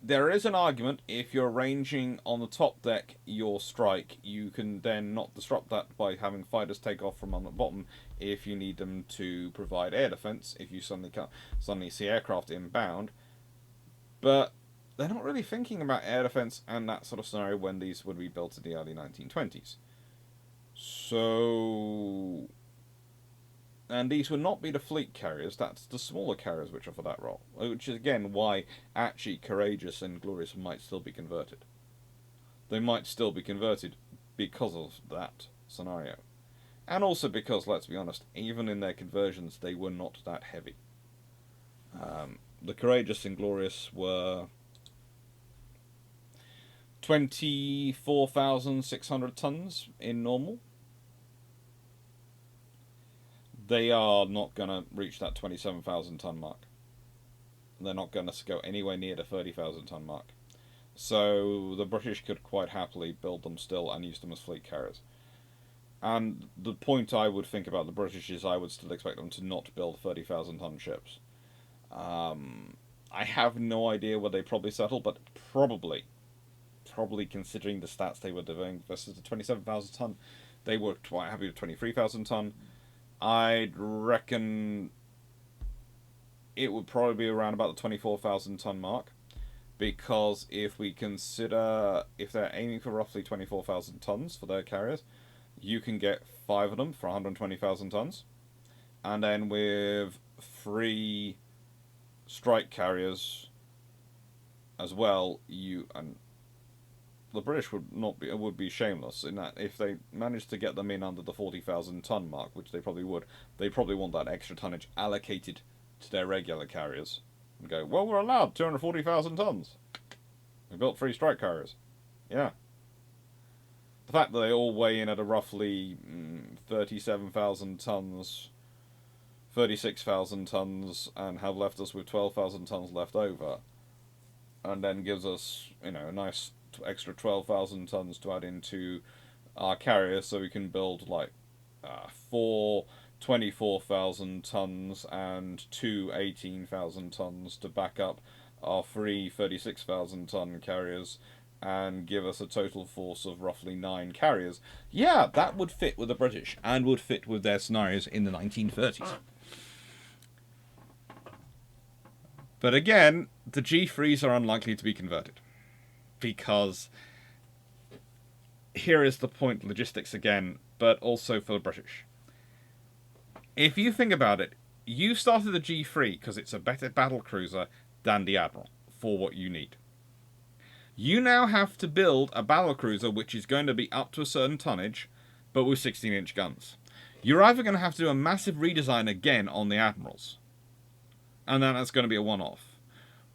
there is an argument, if you're arranging on the top deck your strike, you can then not disrupt that by having fighters take off from on the bottom if you need them to provide air defense, if you suddenly see aircraft inbound. But they're not really thinking about air defense and that sort of scenario when these would be built in the early 1920s. So, And these would not be the fleet carriers, that's the smaller carriers which are for that role. Which is again why actually Courageous and Glorious might still be converted. They might still be converted because of that scenario. And also because, let's be honest, even in their conversions they were not that heavy. The Courageous and Glorious were 24,600 tons in normal. They are not going to reach that 27,000 ton mark. They're not going to go anywhere near the 30,000 ton mark. So the British could quite happily build them still and use them as fleet carriers. And the point I would think about the British is I would still expect them to not build 30,000 ton ships. I have no idea where they probably settle, but probably considering the stats they were doing versus the 27,000 ton, they were quite happy with 23,000 ton. I'd reckon it would probably be around about the 24,000 ton mark, because if we consider if they're aiming for roughly 24,000 tons for their carriers, you can get 5 of them for 120,000 tons, and then with 3 strike carriers as well, the British would be shameless in that if they managed to get them in under the 40,000 ton mark, which they probably would, they probably want that extra tonnage allocated to their regular carriers and go, well, we're allowed 240,000 tons. We built 3 strike carriers. Yeah. The fact that they all weigh in at a roughly 37,000 tons, 36,000 tons, and have left us with 12,000 tons left over, and then gives us, a nice extra 12,000 tons to add into our carrier, so we can build like 4 24,000 tons and 2 18,000 tons to back up our 3 36,000 ton carriers and give us a total force of roughly 9 carriers. Yeah, that would fit with the British and would fit with their scenarios in the 1930s. But again, the G3s are unlikely to be converted, because here is the point, logistics again, but also for the British. If you think about it, you started the G3 because it's a better battle cruiser than the Admiral for what you need. You now have to build a battle cruiser which is going to be up to a certain tonnage, but with 16-inch guns. You're either going to have to do a massive redesign again on the Admirals, and then that's going to be a one-off.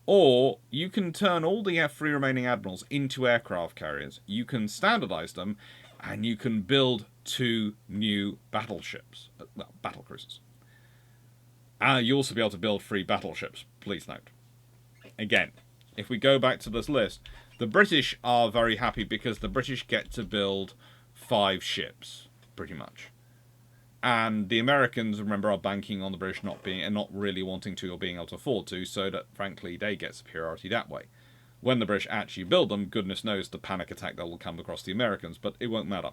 Or you can turn all the F3 remaining Admirals into aircraft carriers. You can standardize them, and you can build 2 new battleships. Well, battle cruisers. You'll also be able to build 3 battleships, please note. Again, if we go back to this list, the British are very happy because the British get to build 5 ships, pretty much. And the Americans, remember, are banking on the British not really wanting to or being able to afford to, so that, frankly, they get superiority that way. When the British actually build them, goodness knows the panic attack that will come across the Americans, but it won't matter.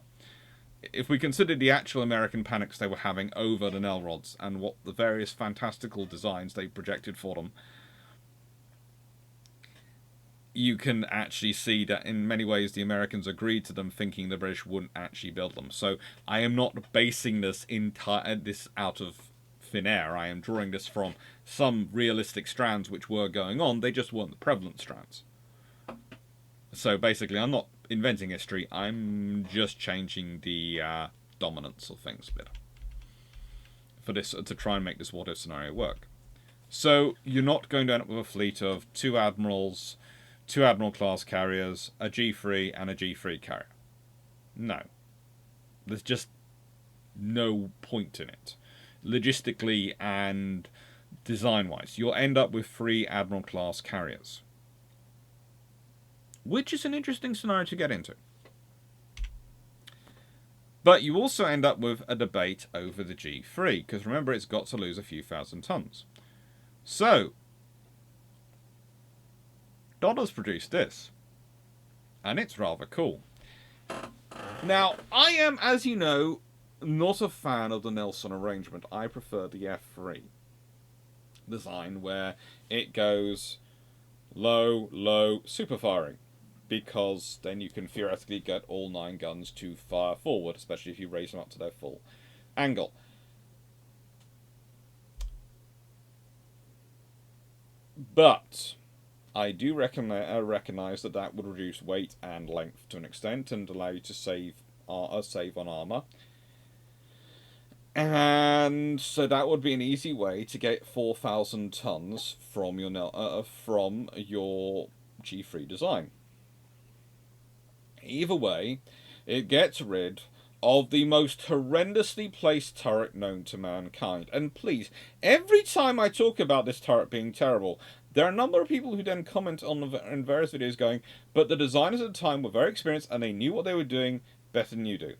If we consider the actual American panics they were having over the Nell rods and what the various fantastical designs they projected for them, you can actually see that in many ways the Americans agreed to them thinking the British wouldn't actually build them. So I am not basing this out of thin air. I am drawing this from some realistic strands which were going on. They just weren't the prevalent strands. So basically I'm not inventing history. I'm just changing the dominance of things a bit for this to try and make this what-if scenario work. So you're not going to end up with a fleet of 2 Admirals, 2 Admiral-class carriers, a G3, and a G3 carrier. No. There's just no point in it. Logistically and design-wise. You'll end up with 3 Admiral-class carriers. Which is an interesting scenario to get into. But you also end up with a debate over the G3, because remember it's got to lose a few thousand tons. So, Dodder's produced this, and it's rather cool. Now, I am, as you know, not a fan of the Nelson arrangement. I prefer the F3 design, where it goes low, low, super firing, because then you can theoretically get all 9 guns to fire forward, especially if you raise them up to their full angle. But I do recognize that that would reduce weight and length to an extent and allow you to save on armor. And so that would be an easy way to get 4,000 tons from your G3 design. Either way, it gets rid of the most horrendously placed turret known to mankind. And please, every time I talk about this turret being terrible, there are a number of people who then comment in various videos going, but the designers at the time were very experienced and they knew what they were doing better than you do.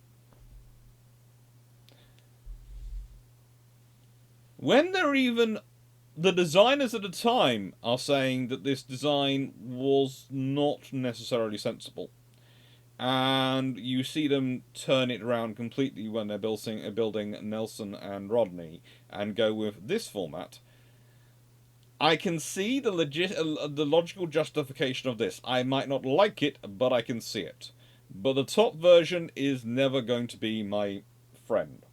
When the designers at the time are saying that this design was not necessarily sensible, and you see them turn it around completely when they're building Nelson and Rodney and go with this format, I can see the logical justification of this. I might not like it, but I can see it. But the top version is never going to be my friend.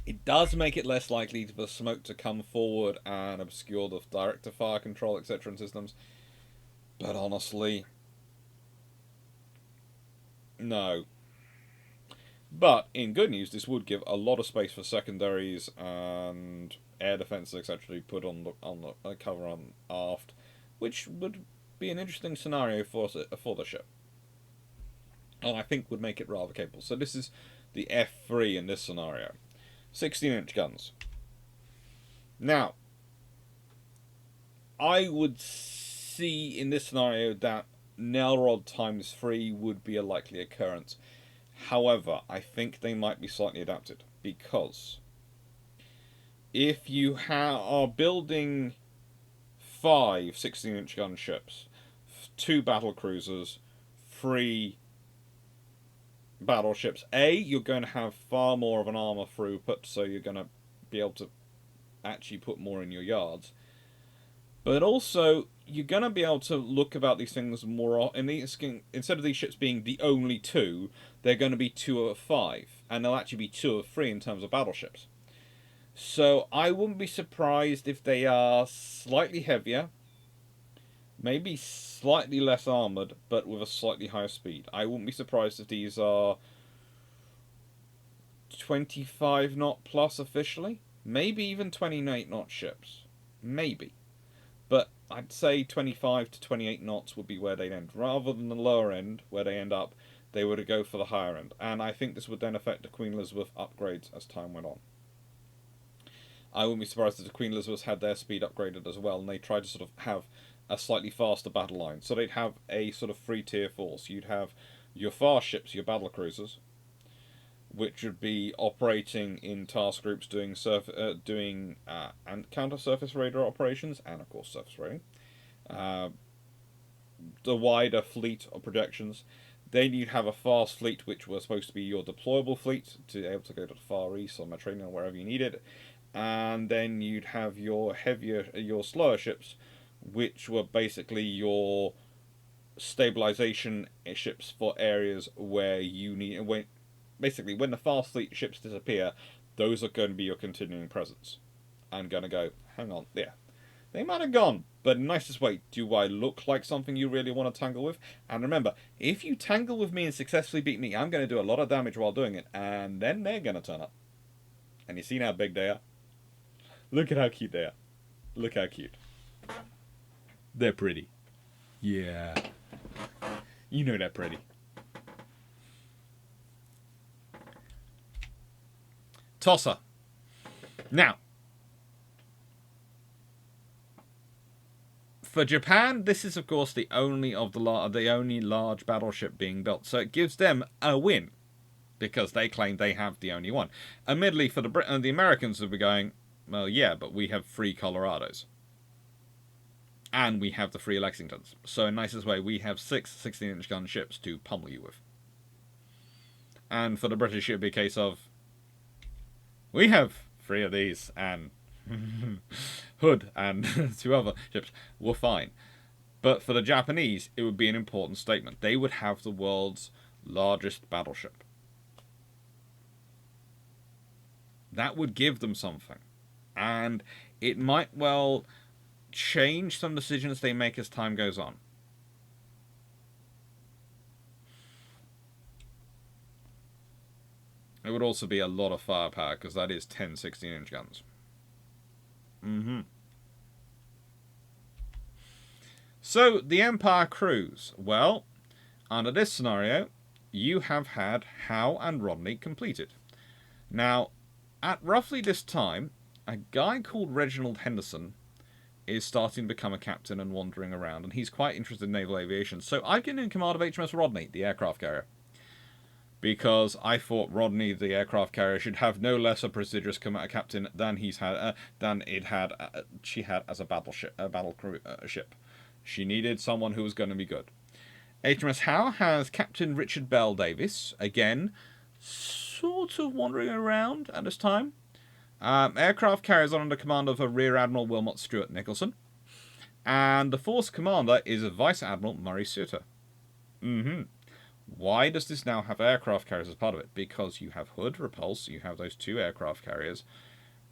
It does make it less likely for smoke to come forward and obscure the direct-to-fire control, etc. in systems. But honestly, no. But in good news, this would give a lot of space for secondaries and air defenses, etc. to be put on the cover on aft, which would be an interesting scenario for the ship, and I think would make it rather capable. So this is the F3 in this scenario. 16-inch guns. Now, I would see in this scenario that Nailrod times 3 would be a likely occurrence. However, I think they might be slightly adapted, because if you are building 5 16-inch gun ships, 2 battle cruisers, 3 battleships, you're going to have far more of an armor throughput, so you're going to be able to actually put more in your yards. But also, you're going to be able to look about these things more. Instead of these ships being the only 2, they're going to be 2 of 5, and they'll actually be 2 of 3 in terms of battleships. So I wouldn't be surprised if they are slightly heavier, maybe slightly less armoured, but with a slightly higher speed. I wouldn't be surprised if these are 25 knot plus officially. Maybe even 28 knot ships. Maybe. But I'd say 25 to 28 knots would be where they'd end. Rather than the lower end, where they end up, they would go for the higher end. And I think this would then affect the Queen Elizabeth upgrades as time went on. I wouldn't be surprised if the Queen Elizabeths had their speed upgraded as well, and they tried to sort of have a slightly faster battle line. So they'd have a sort of 3-tier force. You'd have your fast ships, your battle cruisers, which would be operating in task groups doing and counter-surface radar operations, and of course surface raiding. The wider fleet of projections. Then you'd have a fast fleet, which was supposed to be your deployable fleet, to be able to go to the Far East or Mediterranean or wherever you need it. And then you'd have your slower ships, which were basically your stabilization ships for areas where you need. Basically, when the fast fleet ships disappear, those are going to be your continuing presence. I'm going to go, hang on, yeah. They might have gone, but in the nicest way, do I look like something you really want to tangle with? And remember, if you tangle with me and successfully beat me, I'm going to do a lot of damage while doing it, and then they're going to turn up. And you see how big they are? Look at how cute they are. Look how cute. They're pretty. Yeah. You know they're pretty. Tosa. Now, for Japan, this is of course the only large battleship being built, so it gives them a win because they claim they have the only one. Admittedly, for the Americans will be going, well, yeah, but we have 3 Colorados. And we have the 3 Lexingtons. So in nicest way, we have 6 16-inch gun ships to pummel you with. And for the British, it would be a case of, we have 3 of these, and Hood and 2 other ships. We're fine. But for the Japanese, it would be an important statement. They would have the world's largest battleship. That would give them something. And it might well change some decisions they make as time goes on. It would also be a lot of firepower, because that is 10 16-inch guns. So, the Empire cruise. Well, under this scenario, you have had Howe and Rodney completed. Now, at roughly this time, a guy called Reginald Henderson is starting to become a captain and wandering around, and he's quite interested in naval aviation. So I've been in command of HMS Rodney, the aircraft carrier, because I thought Rodney, the aircraft carrier, should have no less a prestigious captain than she had as a battle crew ship. She needed someone who was going to be good. HMS Howe has Captain Richard Bell Davis, again, sort of wandering around at this time. Aircraft carriers are under command of a Rear Admiral Wilmot Stewart Nicholson. And the force commander is a Vice Admiral Murray Suter. Why does this now have aircraft carriers as part of it? Because you have Hood, Repulse, you have those 2 aircraft carriers,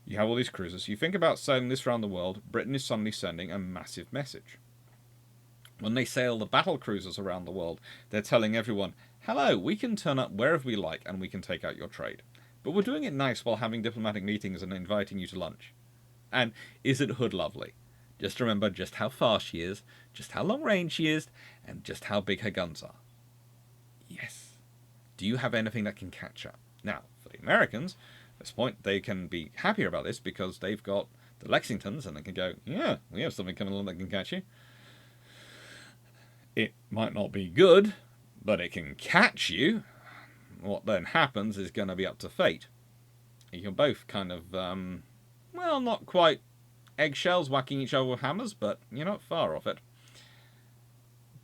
you have all these cruisers. You think about sailing this around the world, Britain is suddenly sending a massive message. When they sail the battle cruisers around the world, they're telling everyone, hello, we can turn up wherever we like and we can take out your trade. But we're doing it nice while having diplomatic meetings and inviting you to lunch. And isn't Hood lovely? Just remember just how fast she is, just how long range she is, and just how big her guns are. Yes. Do you have anything that can catch up? Now, for the Americans, at this point, they can be happier about this because they've got the Lexingtons and they can go, yeah, we have something coming along that can catch you. It might not be good, but it can catch you. What then happens is going to be up to fate. You can both kind of, well, not quite eggshells whacking each other with hammers, but you're not far off it.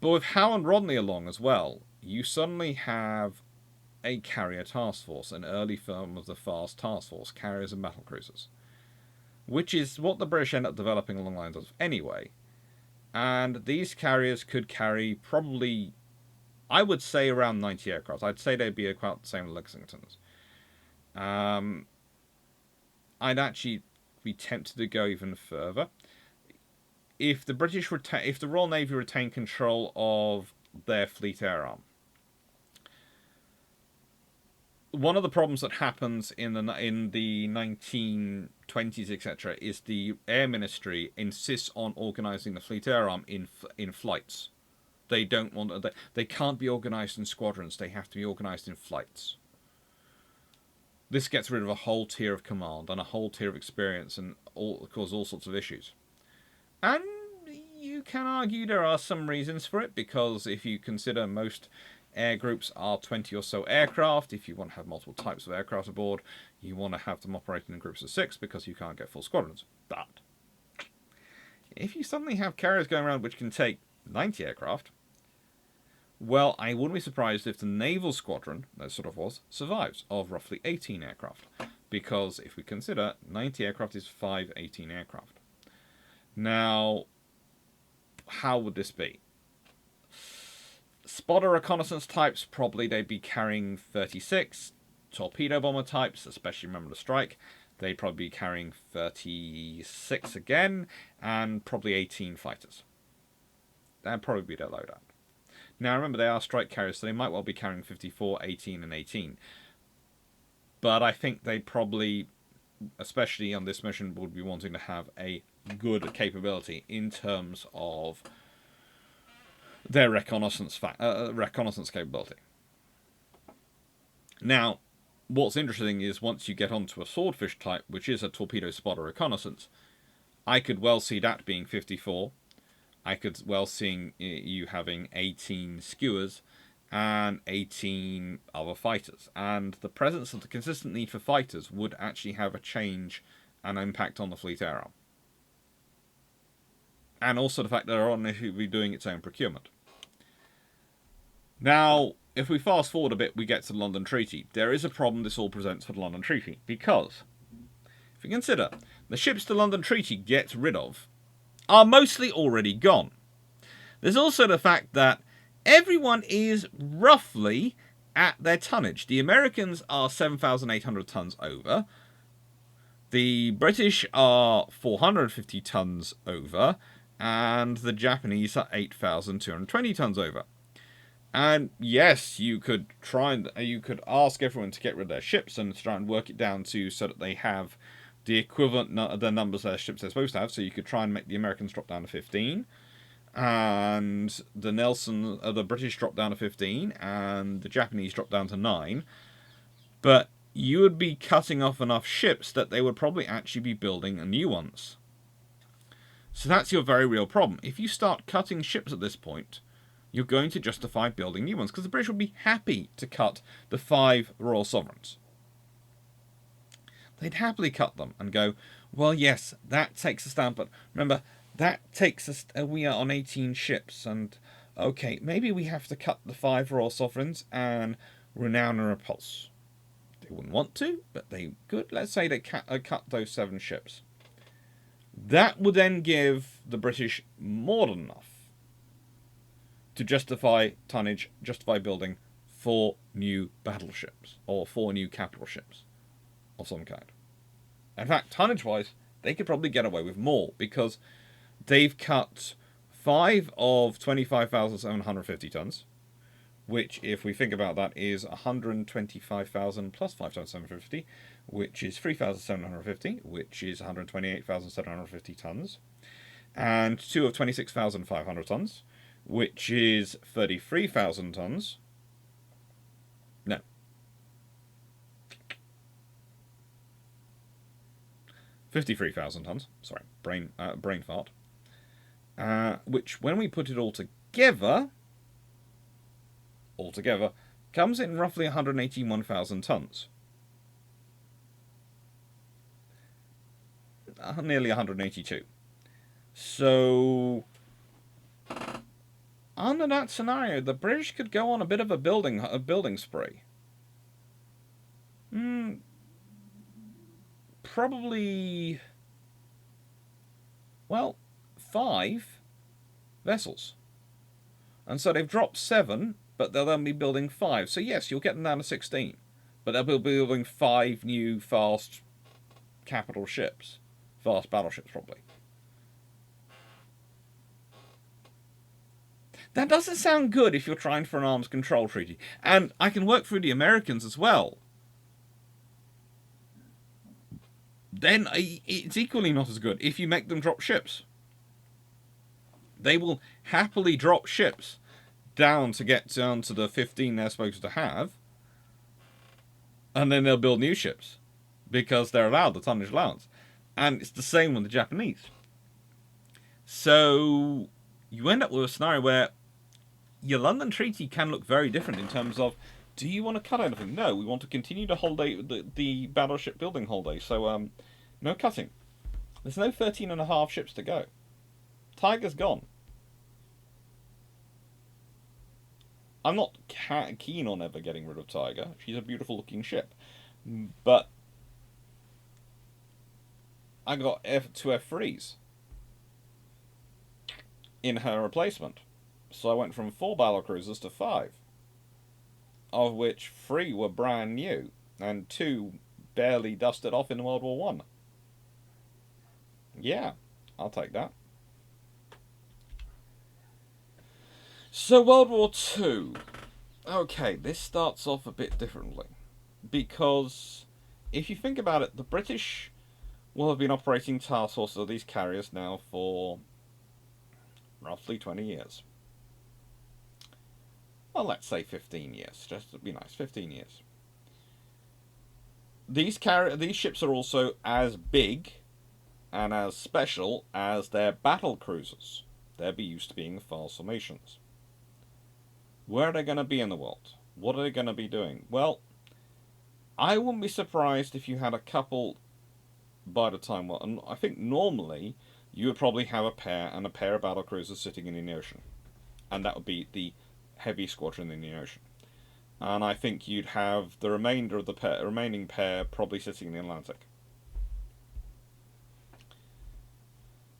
But with Howe and Rodney along as well, you suddenly have a carrier task force, an early form of the fast task force, carriers and battle cruisers, which is what the British end up developing along the lines of anyway. And these carriers could carry probably, I would say, around 90 aircraft. I'd say they'd be about the same as Lexingtons. I'd actually be tempted to go even further. If the if the Royal Navy retained control of their fleet air arm, one of the problems that happens in the 1920s, etc., is the Air Ministry insists on organising the fleet air arm in flights. They don't want they can't be organised in squadrons. They have to be organised in flights. This gets rid of a whole tier of command and a whole tier of experience and cause all sorts of issues. And you can argue there are some reasons for it, because if you consider most air groups are 20 or so aircraft, if you want to have multiple types of aircraft aboard, you want to have them operating in groups of 6 because you can't get full squadrons. But if you suddenly have carriers going around which can take 90 aircraft, well, I wouldn't be surprised if the naval squadron, that sort of was, survives, of roughly 18 aircraft. Because if we consider 90 aircraft is 5 18 aircraft. Now, how would this be? Spotter reconnaissance types, probably they'd be carrying 36. Torpedo bomber types, especially remember the strike, they'd probably be carrying 36 again, and probably 18 fighters. That'd probably be their loadout. Now remember, they are strike carriers, so they might well be carrying 54, 18, and 18. But I think they probably, especially on this mission, would be wanting to have a good capability in terms of their reconnaissance capability. Now, what's interesting is once you get onto a swordfish type, which is a torpedo spotter reconnaissance, I could well see that being 54. I could well see you having 18 skewers and 18 other fighters. And the presence of the consistent need for fighters would actually have a change and impact on the fleet air arm. And also the fact that Iran will be doing its own procurement. Now, if we fast forward a bit, we get to the London Treaty. There is a problem this all presents for the London Treaty, because if you consider the ships the London Treaty gets rid of are mostly already gone. There's also the fact that everyone is roughly at their tonnage. The Americans are 7,800 tons over. The British are 450 tons over, and the Japanese are 8,220 tons over. And yes, you could ask everyone to get rid of their ships and try and work it down to so that they have the equivalent of the numbers of their ships they're supposed to have. So you could try and make the Americans drop down to 15, and the British drop down to 15, and the Japanese drop down to 9. But you would be cutting off enough ships that they would probably actually be building new ones. So that's your very real problem. If you start cutting ships at this point, you're going to justify building new ones, because the British would be happy to cut the 5 Royal Sovereigns. They'd happily cut them and go, well, yes, that takes us down, but remember, that takes us, we are on 18 ships, and okay, maybe we have to cut the 5 Royal Sovereigns and Renown and Repulse. They wouldn't want to, but they could. Let's say they cut those 7 ships. That would then give the British more than enough to justify tonnage, justify building 4 new battleships, or 4 new capital ships of some kind. In fact, tonnage-wise, they could probably get away with more, because they've cut 5 of 25,750 tons, which, if we think about that, is 125,000 plus 5 times 750, which is 3,750, which is 128,750 tons, and 2 of 26,500 tons, which is 33,000 tons. No. 53,000 tons. Sorry, brain fart. Which, when we put it all together, comes in roughly 181,000 tons. Nearly 182. So, under that scenario, the British could go on a bit of a building spree. Probably, well, 5 vessels. And so they've dropped 7, but they'll then be building 5. So yes, you'll get them down to 16. But they'll be building 5 new fast capital ships. Fast battleships, probably. That doesn't sound good if you're trying for an arms control treaty. And I can work through the Americans as well. Then it's equally not as good if you make them drop ships. They will happily drop ships down to get down to the 15 they're supposed to have. And then they'll build new ships, because they're allowed the tonnage allowance. And it's the same with the Japanese. So you end up with a scenario where your London Treaty can look very different in terms of, do you want to cut anything? No, we want to continue to the battleship building holiday. So no cutting. There's no 13.5 ships to go. Tiger's gone. I'm not keen on ever getting rid of Tiger. She's a beautiful looking ship. But I got 2 F3s in her replacement. So I went from 4 battlecruisers to 5. Of which 3 were brand new, and 2 barely dusted off in World War One. Yeah, I'll take that. So World War Two. Okay, this starts off a bit differently. Because if you think about it, the British will have been operating task forces of these carriers now for roughly 20 years. Well, let's say 15 years, just to be nice, 15 years. These ships are also as big and as special as their battle cruisers. They're used to being fast formations. Where are they going to be in the world? What are they going to be doing? Well, I wouldn't be surprised if you had a couple by the time. Well, and I think normally you would probably have a pair and a pair of battle cruisers sitting in the ocean, and that would be the heavy squadron in the ocean. And I think you'd have the remainder of the remaining pair probably sitting in the Atlantic.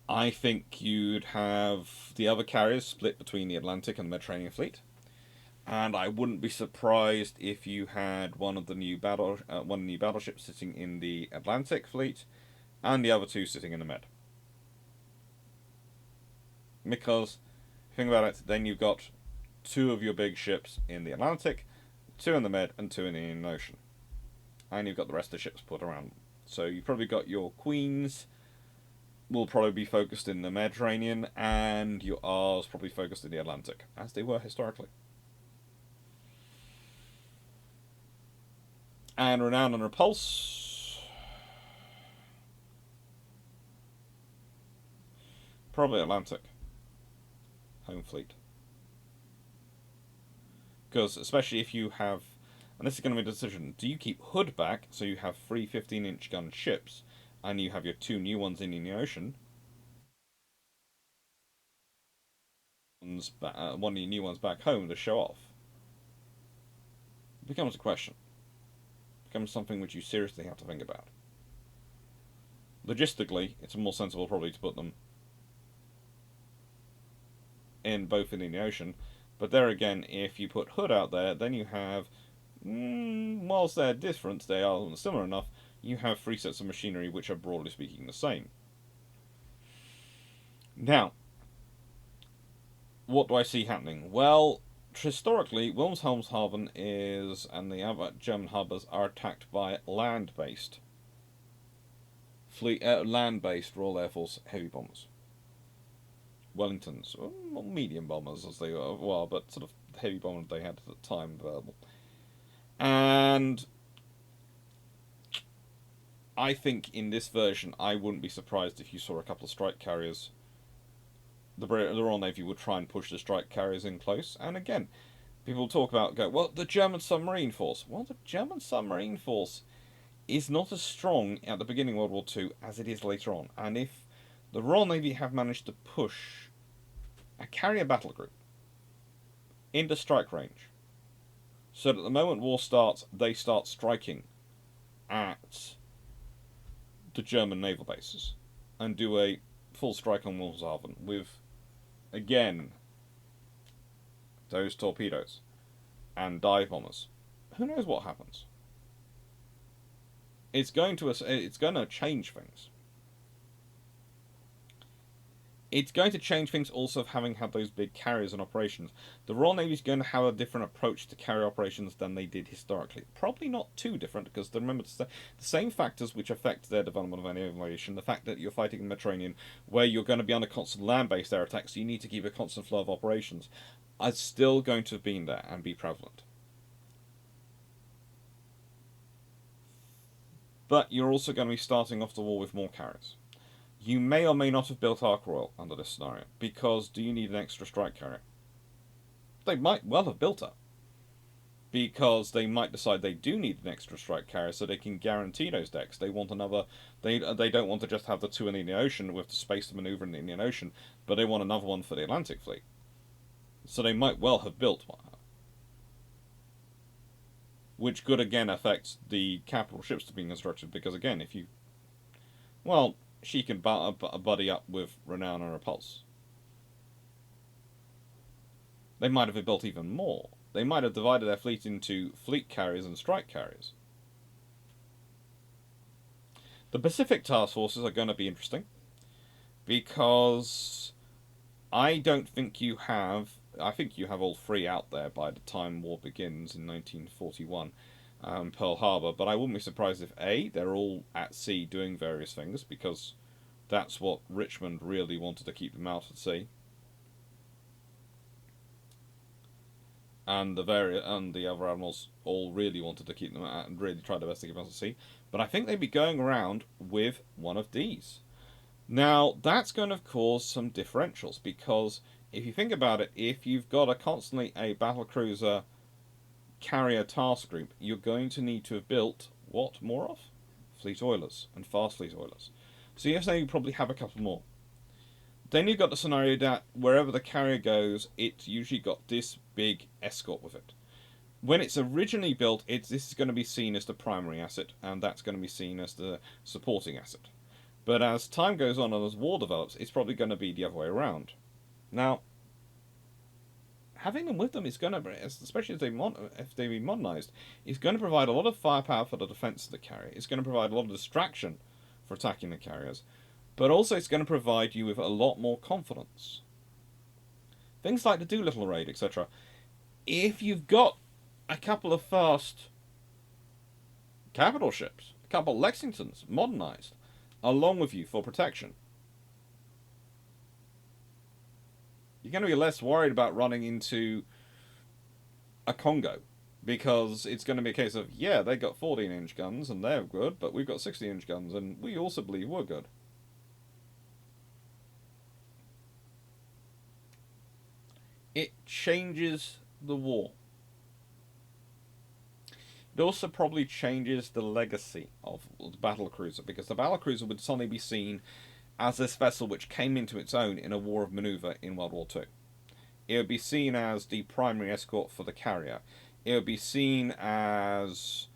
I think you'd have the other carriers split between the Atlantic and the Mediterranean fleet. And I wouldn't be surprised if you had one of the new battleships sitting in the Atlantic fleet, and the other two sitting in the med. Because, if you think about it, then you've got two of your big ships in the Atlantic, two in the med, and two in the Indian Ocean. And you've got the rest of the ships put around. So you've probably got your Queens will probably be focused in the Mediterranean, and your R's probably focused in the Atlantic, as they were historically. And Renown and Repulse, probably Atlantic. Home fleet. Because, especially if you have, and this is going to be a decision, do you keep Hood back, so you have 3 15-inch gun ships, and you have your two new ones in the ocean, one of your new ones back home to show off? It becomes a question. It becomes something which you seriously have to think about. Logistically, it's more sensible probably to put them in both in the ocean, but there again, if you put Hood out there, then you have, whilst they're different, they are similar enough, you have 3 sets of machinery which are broadly speaking the same. Now, what do I see happening? Well, historically, Wilhelmshaven is, and the other German harbours are attacked by land-based Royal Air Force heavy bombers. Wellingtons, or medium bombers as they were, well, but sort of heavy bombers they had at the time available. And I think in this version, I wouldn't be surprised if you saw a couple of strike carriers. The Royal Navy would try and push the strike carriers in close. And again, people talk about, well, the German submarine force. Well, the German submarine force is not as strong at the beginning of World War II as it is later on. And if the Royal Navy have managed to push a carrier battle group into strike range, so that the moment war starts, they start striking at the German naval bases and do a full strike on Wilhelmshaven with, again, those torpedoes and dive bombers. Who knows what happens? It's going to change things. It's going to change things also of having had those big carriers in operations. The Royal Navy is going to have a different approach to carrier operations than they did historically. Probably not too different, because remember, the same factors which affect their development of aviation, the fact that you're fighting in the Mediterranean, where you're going to be under constant land-based air attacks, so you need to keep a constant flow of operations, are still going to have been there and be prevalent. But you're also going to be starting off the war with more carriers. You may or may not have built Ark Royal under this scenario, because do you need an extra strike carrier? They might well have built her, because they might decide they do need an extra strike carrier so they can guarantee those decks. They want another. They don't want to just have the two in the Indian Ocean with the space to maneuver in the Indian Ocean, but they want another one for the Atlantic Fleet. So they might well have built one, which could again affect the capital ships to be constructed, because again, if you, well, she can buddy up with Renown and Repulse. They might have built even more. They might have divided their fleet into fleet carriers and strike carriers. The Pacific task forces are going to be interesting, because I don't think you have. I think you have all 3 out there by the time war begins in 1941. Pearl Harbor, but I wouldn't be surprised if they're all at sea doing various things, because that's what Richmond really wanted, to keep them out at sea, and the other admirals all really wanted to keep them out and really tried their best to keep them out at sea. But I think they'd be going around with one of these. Now that's going to cause some differentials, because if you think about it, if you've got constantly a battlecruiser carrier task group, you're going to need to have built what more of? Fleet oilers and fast fleet oilers. So yes, you probably have a couple more. Then you've got the scenario that wherever the carrier goes, it's usually got this big escort with it. When it's originally built, this is going to be seen as the primary asset, and that's going to be seen as the supporting asset. But as time goes on and as war develops, it's probably going to be the other way around. Now, having them with them is going to, especially if they be modernized, is going to provide a lot of firepower for the defense of the carrier. It's going to provide a lot of distraction for attacking the carriers, but also it's going to provide you with a lot more confidence. Things like the Doolittle raid, etc. If you've got a couple of fast capital ships, a couple of Lexingtons modernized, along with you for protection, you're going to be less worried about running into a Congo, because it's going to be a case of, yeah, they got 14-inch guns and they're good, but we've got 60-inch guns and we also believe we're good. It changes the war. It also probably changes the legacy of the battlecruiser, because the battlecruiser would suddenly be seen as this vessel which came into its own in a war of manoeuvre in World War II. It would be seen as the primary escort for the carrier. It would be seen as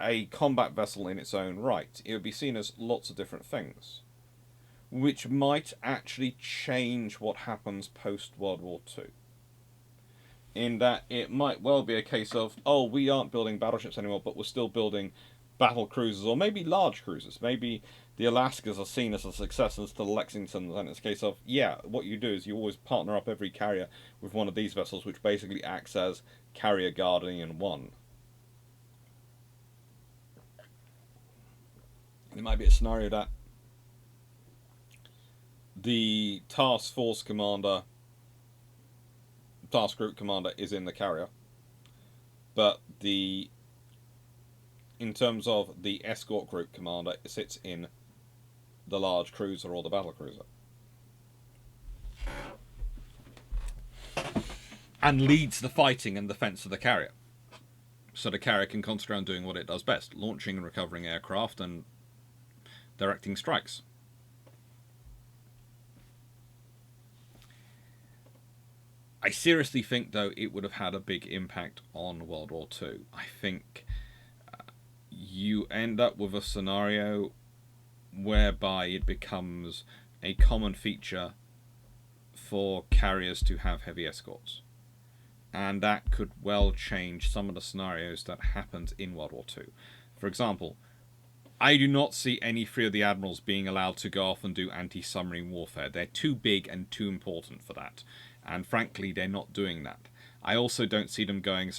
a combat vessel in its own right. It would be seen as lots of different things, which might actually change what happens post-World War II. In that it might well be a case of, oh, we aren't building battleships anymore, but we're still building battle cruisers, or maybe large cruisers. Maybe the Alaskas are seen as a successors to the Lexingtons, and it's a case of, yeah, what you do is you always partner up every carrier with one of these vessels, which basically acts as Carrier Guardian 1. It might be a scenario that the task force commander, task group commander is in the carrier, but in terms of the escort group commander, it sits in the large cruiser or the battle cruiser, and leads the fighting and defense of the carrier, so the carrier can concentrate on doing what it does best: launching and recovering aircraft and directing strikes. I seriously think, though, it would have had a big impact on World War II. I think you end up with a scenario whereby it becomes a common feature for carriers to have heavy escorts. And that could well change some of the scenarios that happened in World War II. For example, I do not see any three of the Admirals being allowed to go off and do anti-submarine warfare. They're too big and too important for that. And frankly, they're not doing that. I also don't see them going,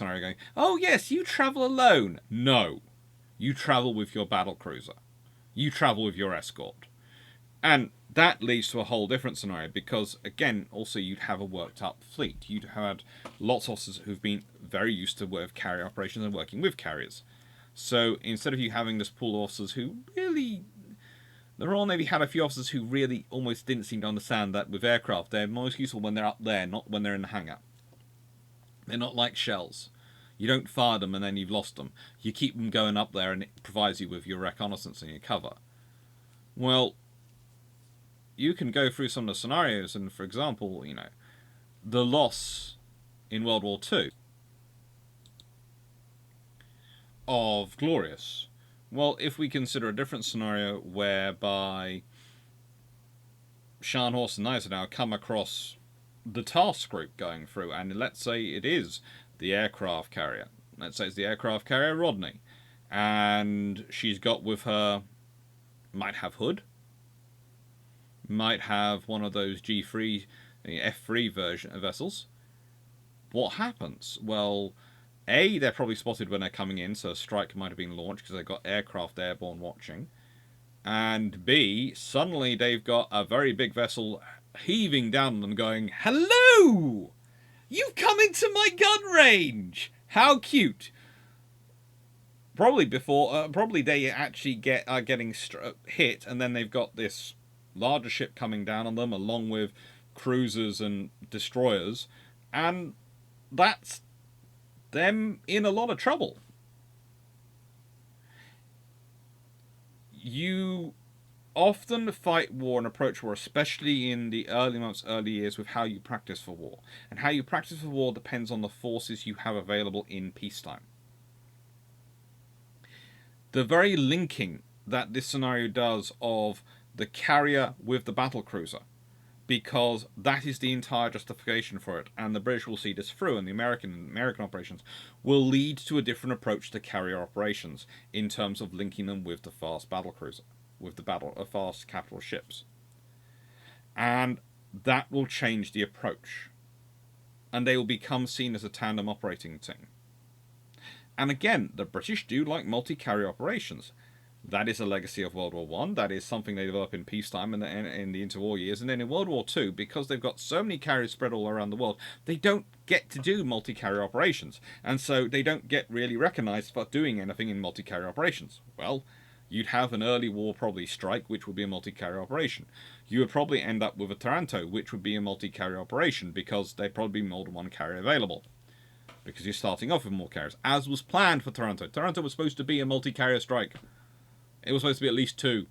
oh yes, you travel alone. No. You travel with your battle cruiser. You travel with your escort. And that leads to a whole different scenario, because, again, also you'd have a worked up fleet. You'd have lots of officers who've been very used to with carrier operations and working with carriers. So instead of you having this pool of officers who really... The Royal Navy had a few officers who really almost didn't seem to understand that with aircraft, they're most useful when they're up there, not when they're in the hangar. They're not like shells. You don't fire them and then you've lost them. You keep them going up there and it provides you with your reconnaissance and your cover. Well, you can go through some of the scenarios, and for example, the loss in World War II of Glorious. Well, if we consider a different scenario whereby Scharnhorst and Gneisenau come across the task group going through, and let's say it is the aircraft carrier. Let's say it's the aircraft carrier Rodney, and she's got with her, might have Hood, might have one of those G3, F3 version vessels. What happens? Well, A, they're probably spotted when they're coming in, so a strike might have been launched because they've got aircraft airborne watching. And B, suddenly they've got a very big vessel heaving down on them going, hello! You've come into my gun range! How cute! Probably they actually are getting hit, and then they've got this larger ship coming down on them, along with cruisers and destroyers, and that's them in a lot of trouble. You often fight war and approach war, especially in the early months, early years, with how you practice for war. And how you practice for war depends on the forces you have available in peacetime. The very linking that this scenario does of the carrier with the battle cruiser, because that is the entire justification for it, and the British will see this through, and the American operations will lead to a different approach to carrier operations in terms of linking them with the fast battlecruiser, with the battle of fast capital ships. And that will change the approach. And they will become seen as a tandem operating team. And again, the British do like multi-carrier operations. That is a legacy of World War One. That is something they develop in peacetime and in the interwar years. And then in World War Two, because they've got so many carriers spread all around the world, they don't get to do multi-carrier operations. And so they don't get really recognized for doing anything in multi-carrier operations. Well, you'd have an early war probably strike, which would be a multi-carrier operation. You would probably end up with a Taranto, which would be a multi-carrier operation, because there'd probably be more than one carrier available. Because you're starting off with more carriers, as was planned for Taranto. Taranto was supposed to be a multi-carrier strike. It was supposed to be at least 2.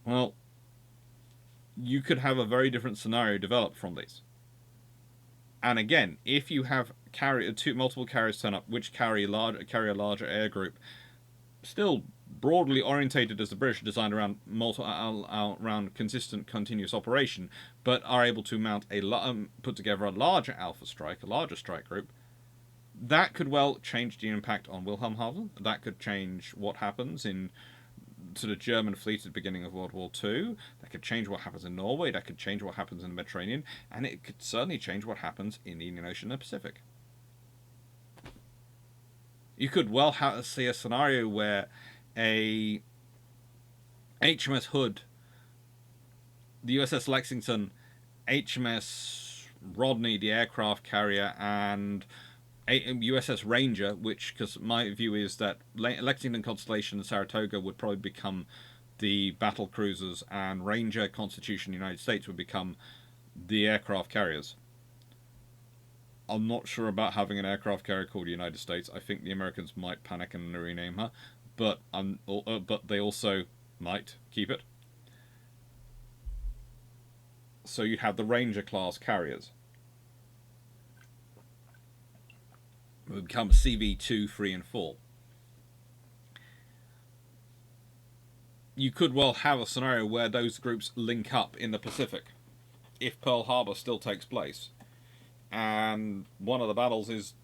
Well, you could have a very different scenario develop from this. And again, if you have multiple carriers turn up, which carry a larger air group, still broadly orientated as the British, designed around around consistent, continuous operation, but are able to mount put together a larger alpha strike, a larger strike group. That could well change the impact on Wilhelmshaven. That could change what happens in sort of German fleet at the beginning of World War II. That could change what happens in Norway. That could change what happens in the Mediterranean. And it could certainly change what happens in the Indian Ocean and the Pacific. You could well see a scenario where a HMS Hood, the USS Lexington, HMS Rodney, the aircraft carrier, and USS Ranger, because my view is that Lexington, Constellation, and Saratoga would probably become the battle cruisers, and Ranger, Constitution, United States would become the aircraft carriers. I'm not sure about having an aircraft carrier called United States. I think the Americans might panic and rename her, but they also might keep it. So you'd have the Ranger class carriers. It would become CV2, 3, and 4. You could well have a scenario where those groups link up in the Pacific, if Pearl Harbor still takes place, and one of the battles is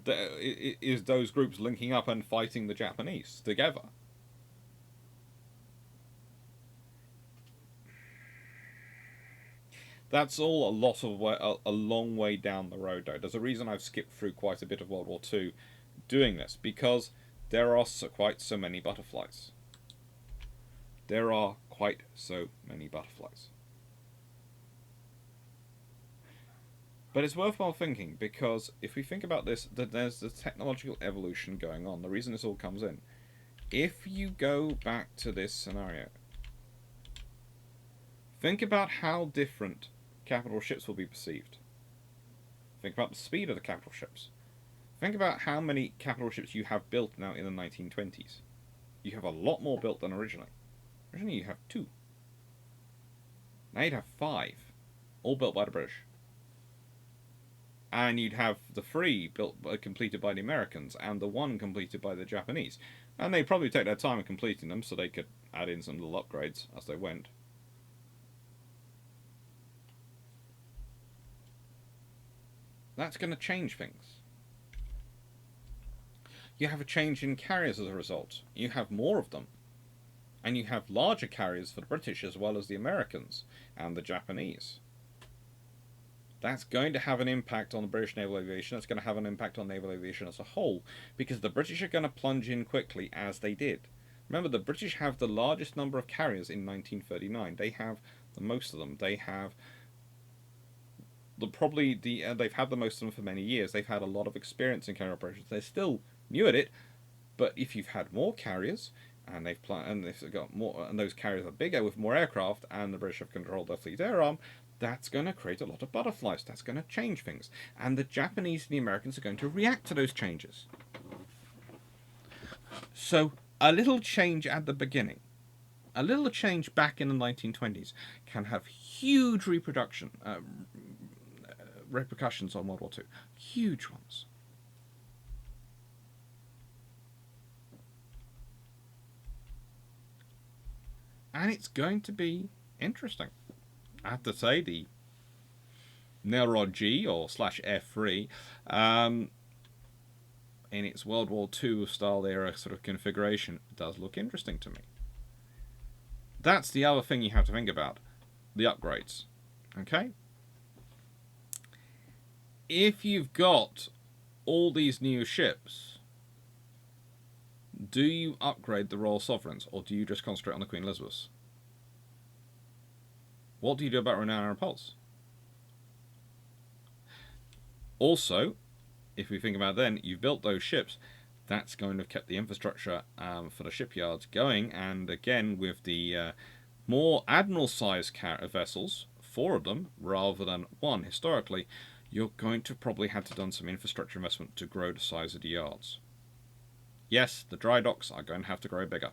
those groups linking up and fighting the Japanese together. That's all a long way down the road, though. There's a reason I've skipped through quite a bit of World War II doing this, because there are quite so many butterflies. There are quite so many butterflies. But it's worthwhile thinking, because if we think about this, that there's the technological evolution going on. The reason this all comes in. If you go back to this scenario, think about how different capital ships will be perceived. Think about the speed of the capital ships. Think about how many capital ships you have built now in the 1920s. You have a lot more built than originally. Originally you have 2. Now you'd have 5, all built by the British. And you'd have the 3 completed by the Americans, and the 1 completed by the Japanese. And they'd probably take their time in completing them, so they could add in some little upgrades as they went. That's going to change things. You have a change in carriers as a result. You have more of them. And you have larger carriers for the British as well as the Americans and the Japanese. That's going to have an impact on the British naval aviation. That's going to have an impact on naval aviation as a whole, because the British are going to plunge in quickly, as they did. Remember, the British have the largest number of carriers in 1939. They have the most of them. They have they've had the most of them for many years. They've had a lot of experience in carrier operations. They're still new at it, but if you've had more carriers, and they've got more, and those carriers are bigger with more aircraft, and the British have controlled their fleet air arm, that's going to create a lot of butterflies. That's going to change things, and the Japanese and the Americans are going to react to those changes. So a little change at the beginning, a little change back in the 1920s, can have huge repercussions on World War II. Huge ones. And it's going to be interesting. I have to say, the Nelrod G or /F3 in its World War II style era sort of configuration does look interesting to me. that's the other thing you have to think about. The upgrades. Okay? If you've got all these new ships, do you upgrade the Royal Sovereigns, or do you just concentrate on the Queen Elizabeths? What do you do about Renown and Repulse? Also, if we think about then, you've built those ships, that's going to have kept the infrastructure for the shipyards going, and again, with the more Admiral-sized vessels, 4 of them, rather than 1 historically, you're going to probably have to done some infrastructure investment to grow the size of the yards. Yes, the dry docks are going to have to grow bigger.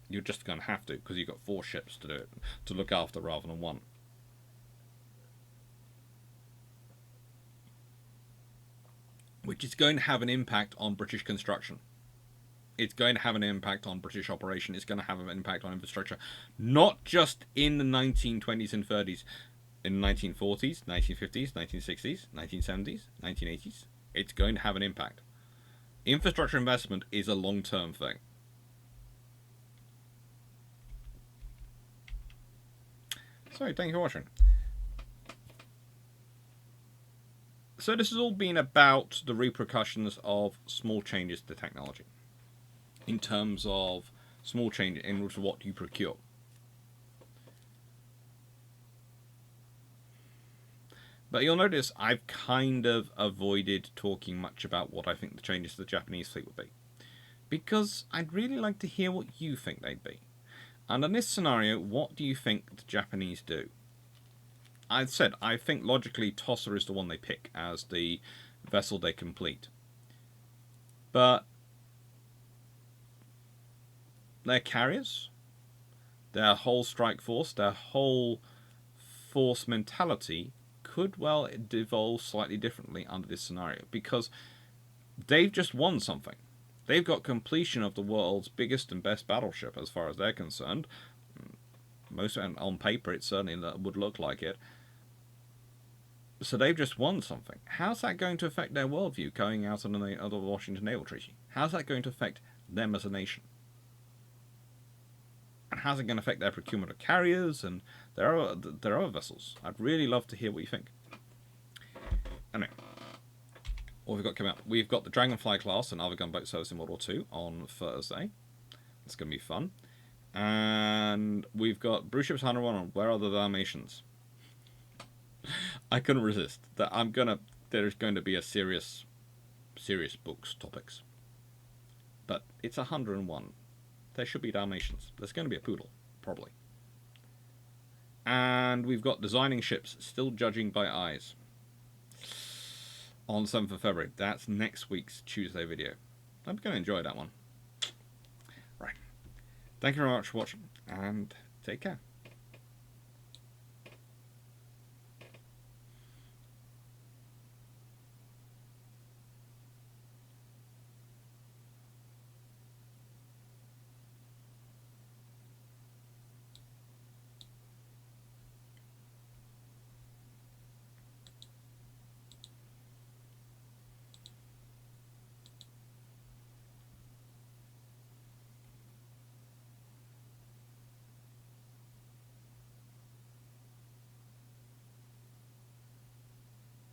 You're just going to have to, because you've got 4 ships to do it, to look after rather than 1. Which is going to have an impact on British construction. It's going to have an impact on British operation. It's going to have an impact on infrastructure. Not just in the 1920s and 30s. In the 1940s, 1950s, 1960s, 1970s, 1980s. It's going to have an impact. Infrastructure investment is a long-term thing. So, thank you for watching. So this has all been about the repercussions of small changes to technology. In terms of small change in what you procure. But you'll notice I've kind of avoided talking much about what I think the changes to the Japanese fleet would be. Because I'd really like to hear what you think they'd be. And in this scenario, what do you think the Japanese do? I said, I think logically Tosa is the one they pick as the vessel they complete. But their carriers, their whole strike force, their whole force mentality could well evolve slightly differently under this scenario, because they've just won something. They've got completion of the world's biggest and best battleship as far as they're concerned. Most on paper it certainly would look like it. So they've just won something. How's that going to affect their worldview going out on the Washington Naval Treaty? How's that going to affect them as a nation? And how's it going to affect their procurement of carriers and their other vessels? I'd really love to hear what you think. Anyway, what we've got coming up? We've got the Dragonfly class and other gunboat service in World War II on Thursday. It's going to be fun. And we've got Blue Ships 101 on Where Are the Dalmatians? I couldn't resist. There's going to be a serious books topics. But it's 101. There should be Dalmatians. There's going to be a poodle, probably. And we've got Designing Ships, Still Judging by Eyes. On 7th of February. That's next week's Tuesday video. I'm going to enjoy that one. Right. Thank you very much for watching, and take care.